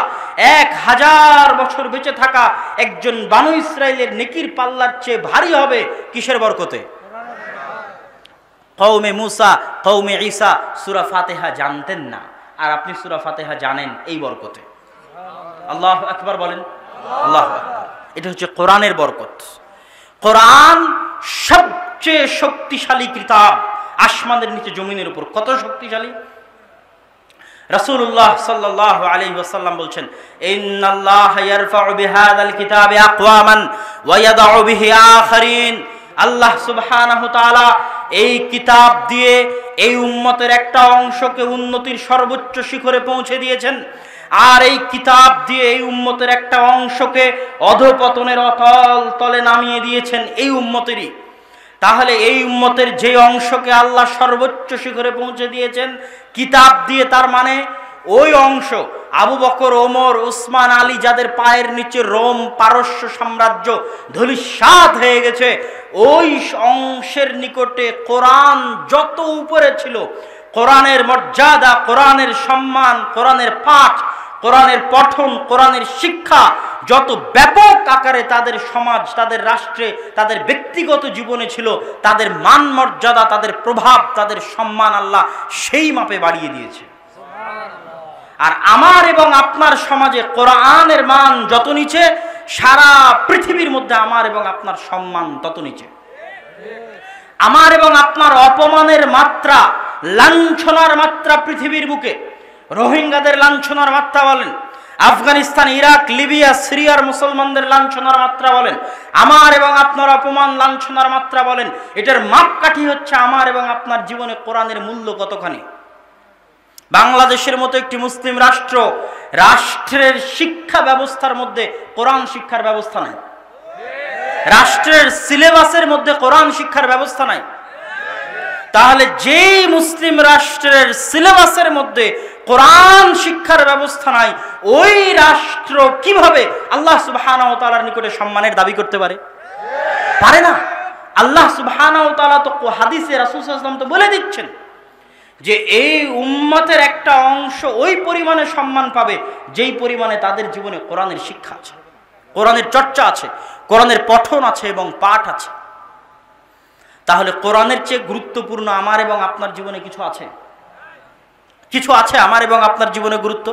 [SPEAKER 1] 1000 বছর বেঁচে থাকা একজন বানু ইসরাইলের নেকির পাল্লার চেয়ে ভারী হবে। কিসের বরকতে? কওমে মুসা, কওমে ঈসা সূরা ফাতিহা জানতেন না, আর আপনি সূরা ফাতিহা জানেন এই বরকতে। আল্লাহু আকবার বলেন। আল্লাহু আকবার। এটা হচ্ছে কোরআনের বরকত। কোরআন সবচেয়ে শক্তিশালী কিতাব আসমানের নিচে জমিনের উপর। কত শক্তিশালী? রাসূলুল্লাহ সাল্লাল্লাহু আলাইহি ওয়াসাল্লাম বলছেন, ইন্নাল্লাহা ইয়ারফাউ বিহাযাল কিতাবি আকওয়ামান ওয়া ইয়াদউ বিহি আখারিন। আল্লাহ সুবহানাহু ওয়া তাআলা এই কিতাব দিয়ে এই উম্মতের একটা অংশকে উন্নতির সর্বোচ্চ শিখরে পৌঁছে দিয়েছেন, আর এই কিতাব দিয়ে এই উম্মতের একটা অংশকে অধঃপতনের অতল তলে নামিয়ে দিয়েছেন এই উম্মতেরই। তাহলে এই উম্মতের যে অংশকে আল্লাহ সর্বোচ্চ শিখরে পৌঁছে দিয়েছেন কিতাব দিয়ে, তার মানে ওই অংশ আবু বকর, ওমর, উসমান, আলী যাদের পায়ের নিচে রোম পারস্য সাম্রাজ্য ধূলিসাৎ হয়ে গেছে, ওই অংশের নিকটে কোরআন যত উপরে ছিল, কোরআনের মর্যাদা, কোরআনের সম্মান, কোরআনের পাঠ, কোরআনের পঠন, কোরআনের শিক্ষা যত ব্যাপক আকারে তাদের সমাজ, তাদের রাষ্ট্রে, তাদের ব্যক্তিগত জীবনে ছিল, তাদের মান মর্যাদা, তাদের প্রভাব, তাদের সম্মান আল্লাহ সেই মাপে বাড়িয়ে দিয়েছে। আর আমার এবং আপনার সমাজে কোরআনের মান যত নিচে, সারা পৃথিবীর মধ্যে আমার এবং আপনার সম্মান তত নিচে। আমার এবং আপনার অপমানের মাত্রা, লাঞ্ছনার মাত্রা পৃথিবীর বুকে, রোহিঙ্গাদের লাঞ্ছনার মাত্রা বলেন, আফগানিস্তান, ইরাক, লিবিয়া, সিরিয়ার মুসলমানদের লাঞ্ছনার মাত্রা বলেন, আমার এবং আপনার অপমান, লাঞ্ছনার মাত্রা বলেন, এটার মাপকাঠি হচ্ছে আমার এবং আপনার জীবনে কোরআনের মূল্য কতখানি। বাংলাদেশের মতো একটি মুসলিম রাষ্ট্র, রাষ্ট্রের শিক্ষা ব্যবস্থার মধ্যে কোরআন শিক্ষার ব্যবস্থা নাই, রাষ্ট্রের সিলেবাসের মধ্যে কোরআন শিক্ষার ব্যবস্থা নাই। তাহলে যেই মুসলিম রাষ্ট্রের সিলেবাসের মধ্যে কোরআন শিক্ষার ব্যবস্থা নাই, ওই রাষ্ট্র কিভাবে আল্লাহ সুবহানাহু ওয়া তাআলার নিকটে সম্মানের দাবি করতে পারে? পারে না। আল্লাহ সুবহানাহু ওয়া তাআলা তো হাদিসে রাসূল সাল্লাল্লাহু আলাইহি ওয়াসাল্লাম তো বলে দিচ্ছেন যে এই উম্মতের একটা অংশ ওই পরিমাণে সম্মান পাবে যেই পরিমাণে তাদের জীবনে কোরআনের শিক্ষা আছে, কোরআনের চর্চা আছে, কোরআনের পঠন আছে এবং পাঠ আছে। তাহলে কোরআনের চেয়ে গুরুত্বপূর্ণ আমার এবং আপনার জীবনে কিছু আছে? কিছু আছে আমার এবং আপনার জীবনে গুরুত্ব?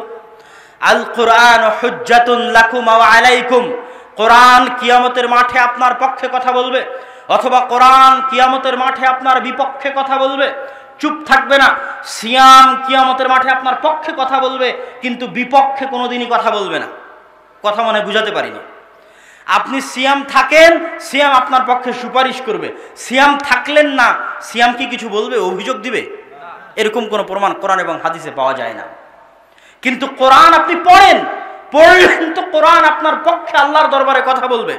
[SPEAKER 1] আল কোরআন হুজ্জাতুন লাকুম ওয়া আলাইকুম। কোরআন কিয়ামতের মাঠে আপনার পক্ষে কথা বলবে, অথবা কোরআন কিয়ামতের মাঠে আপনার বিপক্ষে কথা বলবে। চুপ থাকবে না। সিয়াম কিয়ামতের মাঠে আপনার পক্ষে কথা বলবে, কিন্তু বিপক্ষে কোনোদিনই কথা বলবে না। কথা মনে বুঝাতে পারিনি। আপনি সিয়াম থাকেন, সিয়াম আপনার পক্ষে সুপারিশ করবে। সিয়াম থাকলেন না, সিয়াম কি কিছু বলবে, অভিযোগ দিবে? এরকম কোনো প্রমাণ কোরআন এবং হাদিসে পাওয়া যায় না। কিন্তু কোরআন আপনি পড়েন, পড়লেন তো কোরআন আপনার পক্ষে আল্লাহর দরবারে কথা বলবে।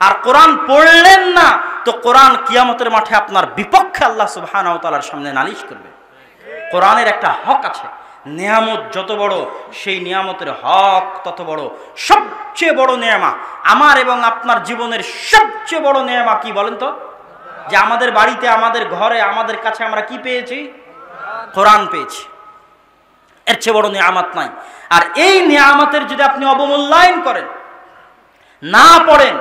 [SPEAKER 1] আর কোরআন পড়লেন না তো কোরআন কিয়ামতের মাঠে আপনার বিপক্ষে আল্লাহ সুবহানাহু ওয়া তাআলার সামনে নালিশ করবে। কোরআনের একটা হক আছে, নিয়ামত যত বড় সেই নিয়ামতের হক তত বড়। সবচেয়ে বড় নেয়ামা, আমার এবং আপনার জীবনের সবচেয়ে বড় নেয়ামা কি বলেন তো? যে আমাদের বাড়িতে, আমাদের ঘরে, আমাদের কাছে আমরা কি পেয়েছি? কোরআন পেয়েছি। এর চেয়ে বড় নিয়ামত নাই। আর এই নিয়ামতের যদি আপনি অবমূল্যায়ন করেন, না পড়েন,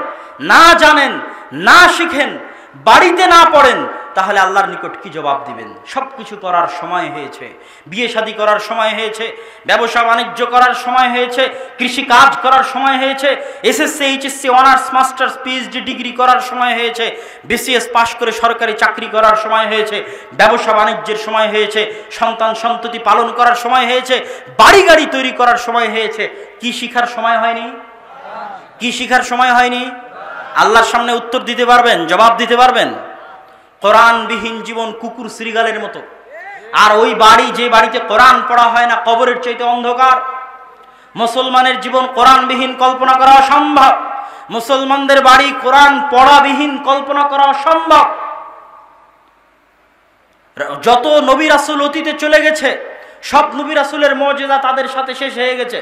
[SPEAKER 1] না জানেন, না শিখেন, বাড়িতে না পড়েন, তাহলে আল্লাহর নিকট কি জবাব দিবেন? সব কিছু করার সময় হয়েছে, বিয়ে শাদী করার সময় হয়েছে, ব্যবসা বাণিজ্য করার সময় হয়েছে, কৃষি কাজ করার সময় হয়েছে, SSC, HSC, honours, masters, PhD degree করার সময় হয়েছে, বিসিএস পাশ করে সরকারি চাকরি করার সময় হয়েছে, ব্যবসা বাণিজ্যের সময় হয়েছে, সন্তান সন্ততি পালন করার সময় হয়েছে, বাড়ি গাড়ি তৈরি করার সময় হয়েছে। কি শিখার সময় হয়নি? কি শিখার সময় হয়নি? আল্লাহর সামনে উত্তর দিতে পারবেন, জবাব দিতে পারবেন? কোরআনবিহীন জীবন কুকুর শ্রীগালের মতো। আর ওই বাড়ি, যে বাড়িতে কোরআন পড়া হয় না, কবরের চাইতে অন্ধকার। মুসলমানের জীবন কোরআনবিহীন কল্পনা করা অসম্ভব। মুসলমানদের বাড়ি কোরআন পড়াবিহীন কল্পনা করা অসম্ভব। যত নবী রাসূল অতীতে চলে গেছে, সব নবী রাসূলের মুজিজা তাদের সাথে শেষ হয়ে গেছে।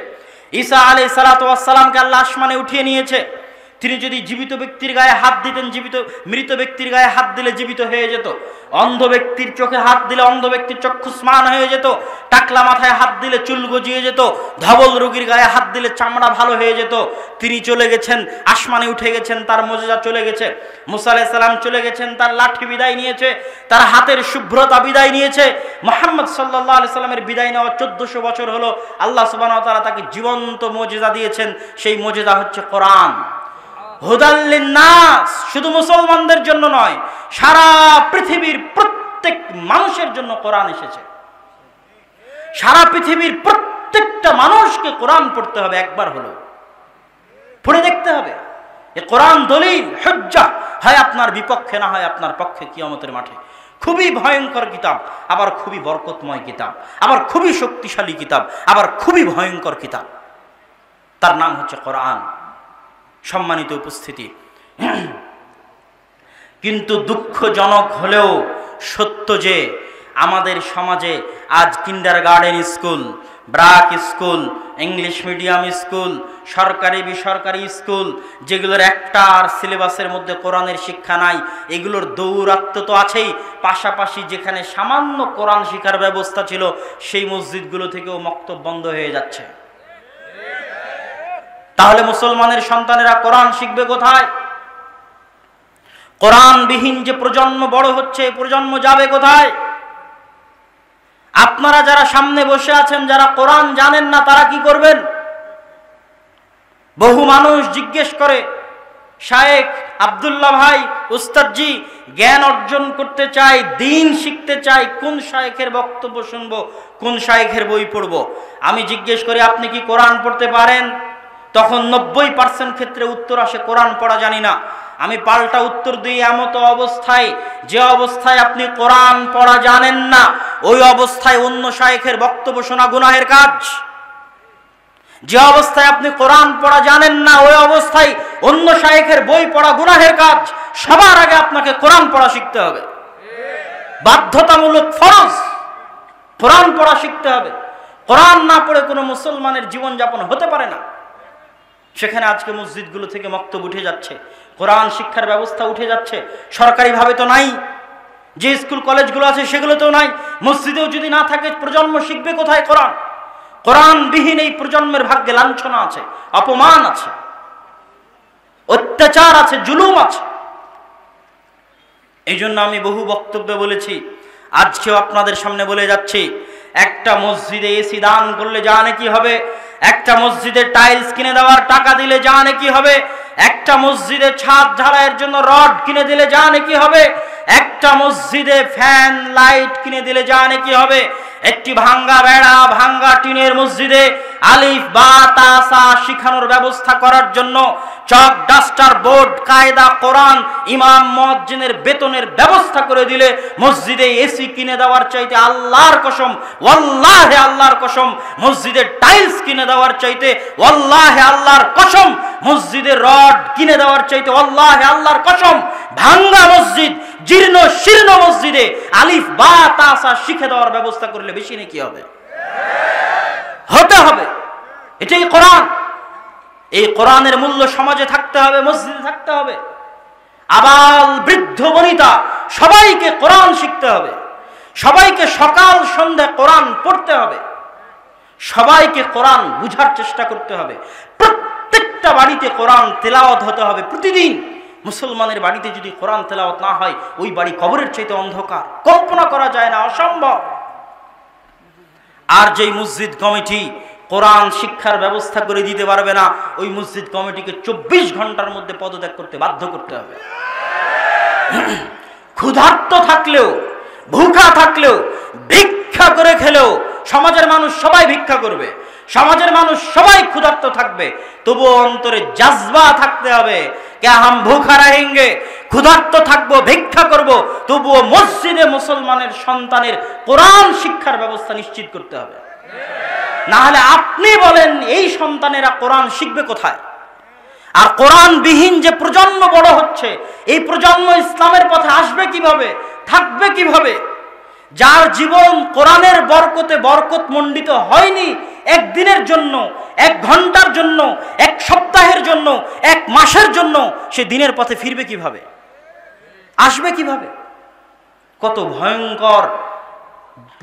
[SPEAKER 1] ঈসা আলাইহিস সালাতু ওয়াস সালামকে আল্লাহ আসমানে উঠিয়ে নিয়েছে। তিনি যদি জীবিত ব্যক্তির গায়ে হাত দিতেন, মৃত ব্যক্তির গায়ে হাত দিলে জীবিত হয়ে যেত। অন্ধ ব্যক্তির চোখে হাত দিলে অন্ধ ব্যক্তির চক্ষুস্মান হয়ে যেত। টাকলা মাথায় হাত দিলে চুল গজিয়ে যেত। ধবল রোগীর গায়ে হাত দিলে চামড়া ভালো হয়ে যেত। তিনি চলে গেছেন, আসমানে উঠে গেছেন, তার মুজিজা চলে গেছে। মুসা আলাইহিস সালাম চলে গেছেন, তার লাঠি বিদায় নিয়েছে, তার হাতের শুভ্রতা বিদায় নিয়েছে। মুহাম্মদ সাল্লাল্লাহু আলাইহি সাল্লামের বিদায় নেওয়া 1400 বছর হলো। আল্লাহ সুবহানাহু ওয়া তাআলা তাকে জীবন্ত মুজিজা দিয়েছেন। সেই মুজিজা হচ্ছে কোরআন। হুদাল লিন্নাস, শুধু মুসলমানদের জন্য নয়, সারা পৃথিবীর প্রত্যেক মানুষের জন্য কোরআন এসেছে। সারা পৃথিবীর প্রত্যেকটা মানুষকে কোরআন পড়তে হবে, একবার হলো পড়ে দেখতে হবে। এ কোরআন দলিল হুজ্জা, হয় আপনার বিপক্ষে না হয় আপনার পক্ষে কিয়ামতের মাঠে। খুবই ভয়ঙ্কর কিতাব, আবার খুবই বরকতময় কিতাব, আবার খুবই শক্তিশালী কিতাব, আবার খুবই ভয়ঙ্কর কিতাব। তার নাম হচ্ছে কোরআন। সম্মানিত উপস্থিতি, কিন্তু দুঃখজনক হলেও সত্য যে আমাদের সমাজে আজ kindergarten school, BRAC school, English medium school, সরকারি বেসরকারি স্কুল, যেগুলোর একটা আর সিলেবাসের মধ্যে কোরআনের শিক্ষা নাই, এগুলোর দৌরাত্ম্য তো আছেই, পাশাপাশি যেখানে সামান্য কোরআন শিক্ষার ব্যবস্থা ছিল সেই মসজিদগুলো থেকেও মক্তব বন্ধ হয়ে যাচ্ছে। তাহলে মুসলমানের সন্তানেরা কোরআন শিখবে কোথায়? কোরআনবিহীন যে প্রজন্ম বড় হচ্ছে, প্রজন্ম যাবে কোথায়? আপনারা যারা সামনে বসে আছেন, যারা কোরআন জানেন না, তারা কি করবেন? বহু মানুষ জিজ্ঞেস করে, শায়েখ আব্দুল্লাহ ভাই, উস্তাদজি, জ্ঞান অর্জন করতে চাই, দ্বীন শিখতে চাই, কোন শায়েখের বক্তব্য শুনবো, কোন শায়েখের বই পড়বো? আমি জিজ্ঞেস করি, আপনি কি কোরআন পড়তে পারেন? তখন 90% ক্ষেত্রে উত্তর আসে, কোরআন পড়া জানি না। আমি পাল্টা উত্তর দিই, এমত অবস্থায়, যে অবস্থায় আপনি কোরআন পড়া জানেন না, ওই অবস্থায় অন্য শায়েখের বক্তব্য শোনা গুনাহের কাজ। যে অবস্থায় আপনি কোরআন পড়া জানেন না, ওই অবস্থায় অন্য শায়েখের বই পড়া গুনাহের কাজ। সবার আগে আপনাকে কোরআন পড়া শিখতে হবে, বাধ্যতামূলক ফরজ। কোরআন পড়া শিখতে হবে। কোরআন না পড়ে কোনো মুসলমানের জীবনযাপন হতে পারে না। সেখানে আজকে মসজিদগুলো থেকে মক্তব উঠে যাচ্ছে, কোরআন শিক্ষার ব্যবস্থা উঠে যাচ্ছে। সরকারিভাবে তো নাই, যে স্কুল কলেজগুলো আছে সেগুলোতেও নাই। মসজিদেও যদি না থাকে, প্রজন্ম শিখবে কোথায় কোরআন? কোরআনবিহীন এই প্রজন্মের ভাগ্যে লাঞ্ছনা আছে, অপমান আছে, অত্যাচার আছে, জুলুম আছে। এই জন্য আমি বহু বক্তব্যে বলেছি, আজকেও আপনাদের সামনে বলে যাচ্ছি, একটা মসজিদে এসি দান করলে যা নাকি হবে, একটা মসজিদে টাইলস কিনে দেওয়ার টাকা দিলে যা নাকি হবে, একটা মসজিদে ছাদ ঢালাইয়ের জন্য রড কিনে দিলে যা নাকি হবে, একটা মসজিদে ফ্যান লাইট কিনে দিলে যা নাকি হবে, একটি ভাঙ্গা বেড়া ভাঙ্গা টিনের মসজিদে আলিফ বা তা সা শিখানোর ব্যবস্থা করার জন্য চক ডাস্টার বোর্ড কায়দা কোরআন ইমাম মুয়াজ্জিনের বেতনের ব্যবস্থা করে দিলে মসজিদে এসি কিনে দেওয়ার চাইতে আল্লাহর কসম, ওয়াল্লাহি আল্লাহর কসম, মসজিদে টাইলস কিনে দেওয়ার চাইতে ওয়াল্লাহি আল্লাহর কসম, মসজিদে রড কিনে দেওয়ার চাইতে ওয়াল্লাহি আল্লাহর কসম, ভাঙ্গা মসজিদ, জীর্ণ শীর্ণ মসজিদে আলিফ বা তা সা শিখে দেওয়ার ব্যবস্থা করলে বেশি নাকি হবে? হতে হবে। এটাই কোরআন। এই কোরআনের মূল্য সমাজে থাকতে হবে, মসজিদে থাকতে হবে। আবাল বৃদ্ধ বনিতা সবাইকে কোরআন শিখতে হবে, সবাইকে সকাল সন্ধ্যা কোরআন পড়তে হবে, সবাইকে কোরআন বুঝার চেষ্টা করতে হবে। প্রত্যেকটা বাড়িতে কোরআন তেলাওয়াত হতে হবে প্রতিদিন। মুসলমানের বাড়িতে যদি কোরআন তেলাওয়াত না হয়, ওই বাড়ি কবরের চাইতে অন্ধকার, কল্পনা করা যায় না, অসম্ভব। আর যেই মসজিদ কমিটি কোরআন শিক্ষার ব্যবস্থা করে দিতে পারবে না, ওই মসজিদ কমিটিকে 24 ঘন্টার মধ্যে পদত্যাগ করতে বাধ্য করতে হবে। ক্ষুধার্ত থাকলেও, ভুখা থাকলেও, ভিক্ষা করে খেলেও, সমাজের মানুষ সবাই ভিক্ষা করবে, সমাজের মানুষ সবাই ক্ষুধার্ত থাকবে, তবুও অন্তরে জাজবা থাকতে হবে, কে হাম ভুখা रहेंगे, ক্ষুধার্ত থাকবো, ভিক্ষা করব, তবুও মসজিদে মুসলমানের সন্তানের কোরআন শিক্ষার ব্যবস্থা নিশ্চিত করতে হবে। না হলে আপনি বলেন, এই সন্তানেরা কোরআন শিখবে কোথায়? আর কোরআনবিহীন যে প্রজন্ম বড় হচ্ছে, এই প্রজন্ম ইসলামের পথে আসবে কিভাবে, থাকবে কিভাবে? যার জীবন কোরআনের বরকতে বরকত মণ্ডিত হয়নি, একদিনের জন্য, 1 ঘন্টার জন্য, 1 সপ্তাহের জন্য, 1 মাসের জন্য, সে দিনের পথে ফিরবে কিভাবে, আসবে কিভাবে? কত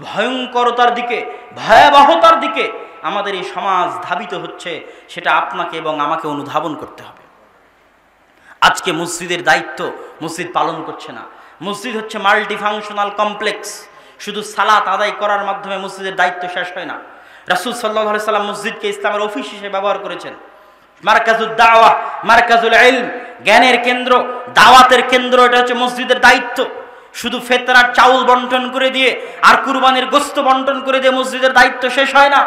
[SPEAKER 1] ভয়ঙ্করতার দিকে, ভয়াবহতার দিকে আমাদের এই সমাজ ধাবিত হচ্ছে, সেটা আপনাকে এবং আমাকে অনুধাবন করতে হবে। আজকে মসজিদের দায়িত্ব মসজিদ পালন করছে না। মসজিদ হচ্ছে মাল্টি ফাংশনাল কমপ্লেক্স। শুধু সালাত আদায় করার মাধ্যমে মসজিদের দায়িত্ব শেষ হয় না। রাসূল সাল্লাল্লাহু আলাইহি সাল্লাম মসজিদকে ইসলামের অফিস হিসেবে ব্যবহার করেছেন। মারকাজুদ দাওয়া, মারকাজুল ইলম, জ্ঞানের কেন্দ্র, দাওয়াতের কেন্দ্র, এটা হচ্ছে মসজিদের দায়িত্ব। শুধু ফেতরার চাউল বন্টন করে দিয়ে আর কুরবানির গোশত বন্টন করে দিয়ে মসজিদের দায়িত্ব শেষ হয় না।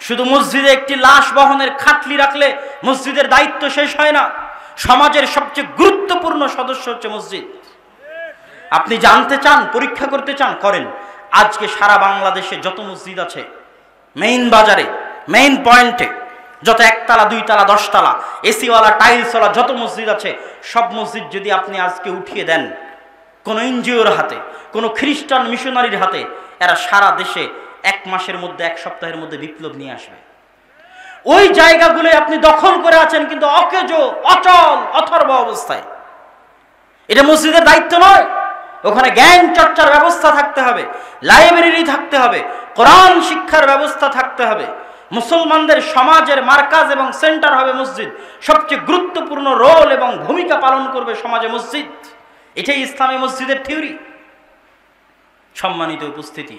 [SPEAKER 1] শুধু মসজিদে একটি লাশ বহনের খাটলি রাখলে মসজিদের দায়িত্ব শেষ হয় না। সমাজের সবচেয়ে গুরুত্বপূর্ণ সদস্য হচ্ছে মসজিদ। আপনি জানতে চান, পরীক্ষা করতে চান, করেন। আজকে সারা বাংলাদেশে যত মসজিদ আছে, মেইন বাজারে, মেইন পয়েন্টে যত একতলা, দুইতলা, 10 তলা এসিওয়ালা, টাইলসওয়ালা যত মসজিদ আছে, সব মসজিদ যদি আপনি আজকে উঠিয়ে দেন কোনো এনজিওর হাতে, কোনো খ্রিস্টান মিশনারির হাতে, এরা সারা দেশে 1 মাসের মধ্যে, 1 সপ্তাহের মধ্যে বিপ্লব নিয়ে আসবে। ওই জায়গাগুলো আপনি দখল করে আছেন কিন্তু অকেজো, অচল, অথর্ব অবস্থায়। এটা মসজিদের দায়িত্ব নয়। ওখানে জ্ঞান চর্চার ব্যবস্থা থাকতে হবে, লাইব্রেরি থাকতে হবে, কোরআন শিক্ষার ব্যবস্থা থাকতে হবে। মুসলমানদের সমাজের মার্কাজ এবং সেন্টার হবে মসজিদ। সবচেয়ে গুরুত্বপূর্ণ রোল এবং ভূমিকা পালন করবে সমাজে মসজিদ। এটাই ইসলামী মসজিদের থিওরি। সম্মানিত উপস্থিতি,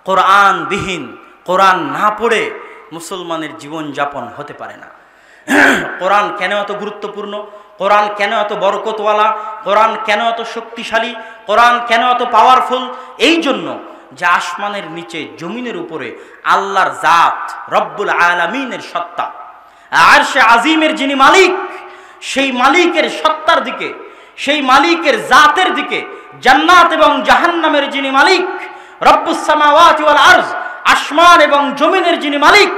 [SPEAKER 1] কোরআন বিহীন, কোরআন না পড়ে মুসলমানের জীবন যাপন হতে পারে না। কোরআন কেন এত গুরুত্বপূর্ণ, কোরআন কেন এত বরকতওয়ালা, কোরআন কেন এত শক্তিশালী, কোরআন কেন এত পাওয়ারফুল? এই জন্য যে আসমানের নিচে, জমিনের উপরে আল্লাহর জাত, রব্বুল আলামিনের সত্তা, আরশে আজিমের যিনি মালিক, সেই মালিকের সত্তার দিকে, সেই মালিকের জাতের দিকে, জান্নাত এবং জাহান্নামের যিনি মালিক, রব্বুস সামাওয়াতি ওয়াল আরজ, আসমান এবং জমিনের যিনি মালিক,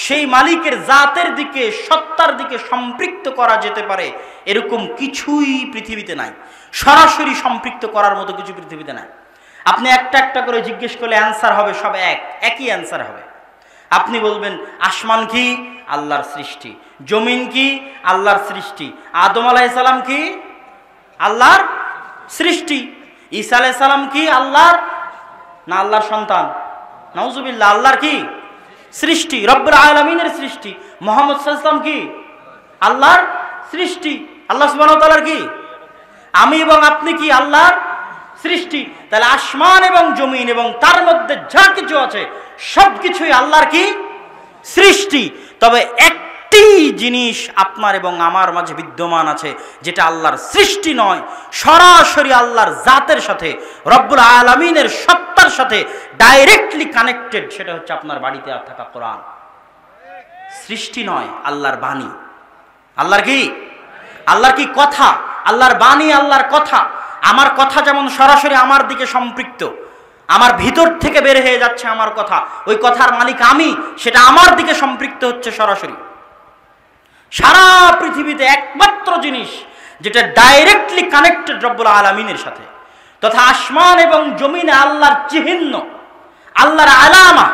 [SPEAKER 1] সেই মালিকের জাতের দিকে, সত্তার দিকে সম্পৃক্ত করা যেতে পারে এরকম কিছুই পৃথিবীতে নাই। সরাসরি সম্পৃক্ত করার মতো কিছু পৃথিবীতে নাই। আপনি একটা একটা করে জিজ্ঞেস করলে অ্যান্সার হবে সব একই অ্যান্সার হবে। আপনি বলবেন আসমান কি? আল্লাহর সৃষ্টি। জমিন কি? আল্লাহর সৃষ্টি। আদম আলাইহিস সালাম কি? আল্লাহর সৃষ্টি। ঈসা আলাইহিস সালাম কি? আল্লাহর না আল্লাহর সন্তান? নাউজুবিল্লাহ, আল্লাহর কি? সৃষ্টি, রব্বুল আলামিনের সৃষ্টি। মুহাম্মদ সাল্লাল্লাহু আলাইহি ওয়াসাল্লাম কি? আল্লাহর সৃষ্টি। আল্লাহ সুবহানাহু ওয়া তাআলার কি? আমি এবং আপনি কি? আল্লাহর সৃষ্টি। তাহলে আসমান এবং জমিন এবং তার মধ্যে যা কিছু আছে সবকিছুই আল্লাহর কি? সৃষ্টি। তবে একটি জিনিস আপনার এবং আমার মাঝে বিদ্যমান আছে যেটা আল্লাহর সৃষ্টি নয়, সরাসরি আল্লাহর জাতের সাথে, রব্বুল আলামিনের সত্তার সাথে ডাইরেক্টলি কানেক্টেড। সেটা হচ্ছে আপনার বাড়িতে থাকা কোরআন। সৃষ্টি নয়, আল্লাহর বাণী। আল্লাহর কি? আল্লাহর কি? কথা। আল্লাহর বাণী, আল্লাহর কথা। আমার কথা যেমন সরাসরি আমার দিকে সম্পৃক্ত, আমার ভিতর থেকে বের হয়ে যাচ্ছে আমার কথা, ওই কথার মালিক আমি, সেটা আমার দিকে সম্পৃক্ত হচ্ছে সরাসরি। সারা পৃথিবীতে একমাত্র জিনিস যেটা ডাইরেক্টলি কানেক্টেড রব্বুল আলামিনের সাথে, তথা আসমান এবং জমিনে আল্লাহর চিহ্ন, আল্লাহর আলামা,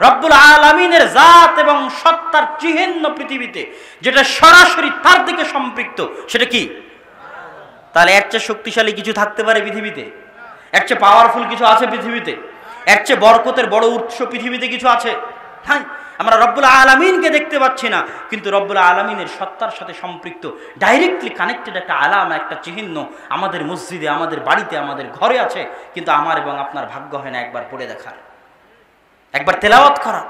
[SPEAKER 1] রব্বুল আলামিনের জাত এবং সত্তার চিহ্ন পৃথিবীতে যেটা সরাসরি তার দিকে সম্পৃক্ত, সেটা কি? তাহলে এর চেয়ে শক্তিশালী কিছু থাকতে পারে পৃথিবীতে? এর চেয়ে পাওয়ারফুল কিছু আছে পৃথিবীতে? এর চেয়ে বরকতের বড় উৎস পৃথিবীতে কিছু আছে? হ্যাঁ, আমরা রব্বুল আলামিনকে দেখতে পাচ্ছি না, কিন্তু রব্বুল আলামিনের সত্তার সাথে সম্পৃক্ত, ডাইরেক্টলি কানেক্টেড একটা আলামা, একটা চিহ্ন আমাদের মসজিদে, আমাদের বাড়িতে, আমাদের ঘরে আছে। কিন্তু আমার এবং আপনার ভাগ্য হয় না একবার পড়ে দেখার, একবার তেলাওয়াত করা।